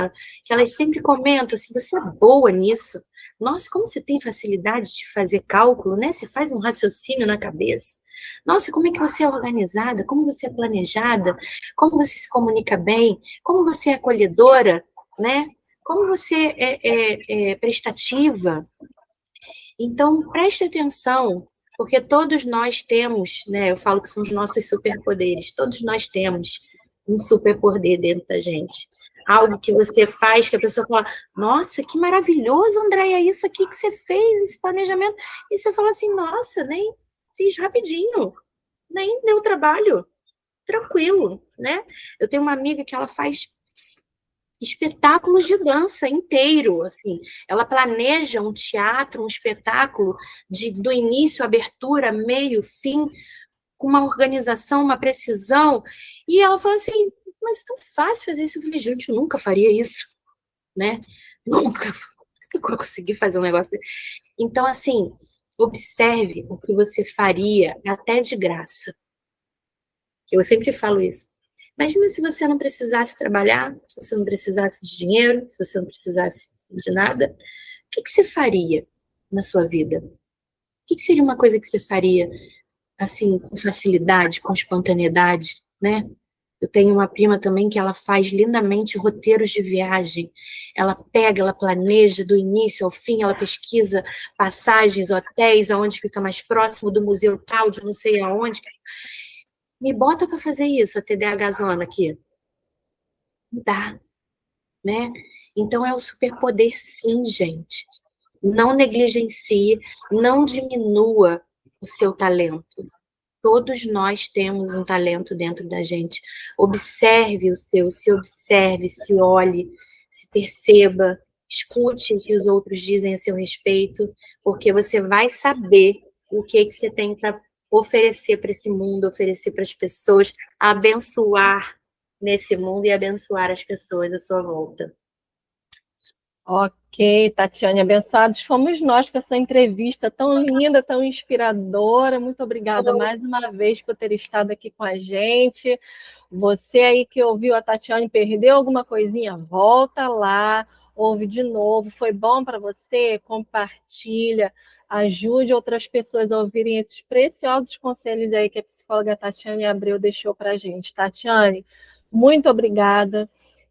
Speaker 2: elas sempre comentam, se você é boa nisso, nossa, como você tem facilidade de fazer cálculo, né? Você faz um raciocínio na cabeça. Nossa, como é que você é organizada, como você é planejada, como você se comunica bem, como você é acolhedora, né? Como você é prestativa. Então, preste atenção, porque todos nós temos, né? Eu falo que são os nossos superpoderes, todos nós temos um superpoder dentro da gente. Algo que você faz, que a pessoa fala, nossa, que maravilhoso, Andréia, isso aqui que você fez, esse planejamento. E você fala assim, nossa, nem fiz rapidinho, nem deu trabalho, tranquilo, né? Eu tenho uma amiga que ela faz espetáculos de dança inteiro, assim. Ela planeja um teatro, um espetáculo do início, abertura, meio, fim, com uma organização, uma precisão. E ela falou assim, mas é tão fácil fazer isso. Eu falei, gente, eu nunca faria isso, né? Nunca consegui fazer um negócio desse. Então, assim, observe o que você faria até de graça. Eu sempre falo isso. Imagina se você não precisasse trabalhar, se você não precisasse de dinheiro, se você não precisasse de nada. O que você faria na sua vida? O que seria uma coisa que você faria, assim, com facilidade, com espontaneidade, né? Eu tenho uma prima também que ela faz lindamente roteiros de viagem. Ela pega, ela planeja do início ao fim, ela pesquisa passagens, hotéis, aonde fica mais próximo do museu tal, de não sei aonde. Me bota para fazer isso, a TDAH zona aqui. Não dá, né? Então é o superpoder, sim, gente. Não negligencie, não diminua o seu talento. Todos nós temos um talento dentro da gente. Observe o seu, se observe, se olhe, se perceba, escute o que os outros dizem a seu respeito, porque você vai saber o que você tem para oferecer para esse mundo, oferecer para as pessoas, abençoar nesse mundo e abençoar as pessoas à sua volta.
Speaker 1: Ok, Tatiane, abençoados fomos nós com essa entrevista tão linda, tão inspiradora. Muito obrigada mais uma vez por ter estado aqui com a gente. Você aí que ouviu a Tatiane, perdeu alguma coisinha? Volta lá, ouve de novo. Foi bom para você? Compartilha, ajude outras pessoas a ouvirem esses preciosos conselhos aí que a psicóloga Tatiane Abreu deixou para a gente. Tatiane, muito obrigada.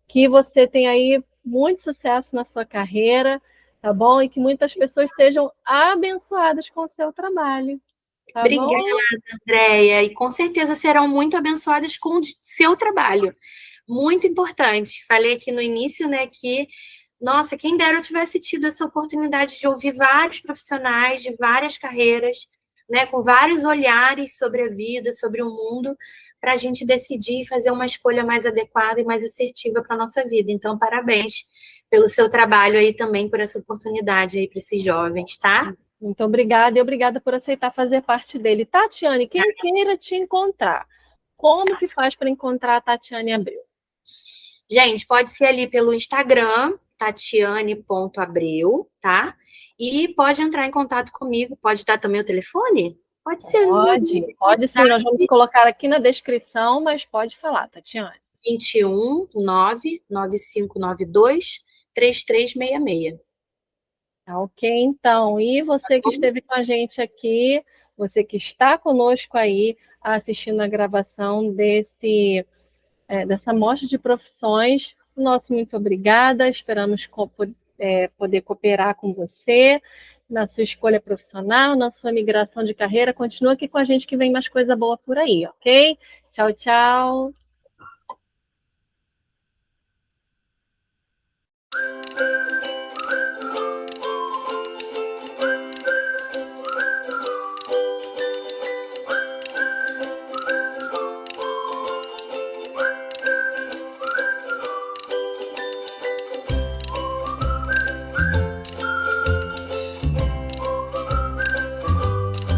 Speaker 1: Que você tenha aí muito sucesso na sua carreira, tá bom? E que muitas pessoas sejam abençoadas com o seu trabalho, tá
Speaker 2: Obrigada,
Speaker 1: bom?
Speaker 2: Andréia, e com certeza serão muito abençoadas com o seu trabalho. Muito importante. Falei aqui no início, né, que, nossa, quem dera eu tivesse tido essa oportunidade de ouvir vários profissionais de várias carreiras, né, com vários olhares sobre a vida, sobre o mundo, para a gente decidir e fazer uma escolha mais adequada e mais assertiva para a nossa vida. Então, parabéns pelo seu trabalho aí também, por essa oportunidade aí para esses jovens, tá?
Speaker 1: Muito obrigada e obrigada por aceitar fazer parte dele. Tatiane, quem queira te encontrar, como que faz para encontrar a Tatiane Abreu?
Speaker 2: Gente, pode ser ali pelo Instagram, tatiane.abreu, tá? E pode entrar em contato comigo, pode dar também o telefone? Pode ser.
Speaker 1: Pode sim, nós vamos colocar aqui na descrição, mas pode falar, Tatiane.
Speaker 2: 21 99592 3366.
Speaker 1: Tá ok, então. E você que esteve com a gente aqui, você que está conosco aí, assistindo a gravação dessa mostra de profissões, nosso muito obrigada. Esperamos poder cooperar com você na sua escolha profissional, na sua migração de carreira. Continua aqui com a gente que vem mais coisa boa por aí, ok? Tchau, tchau.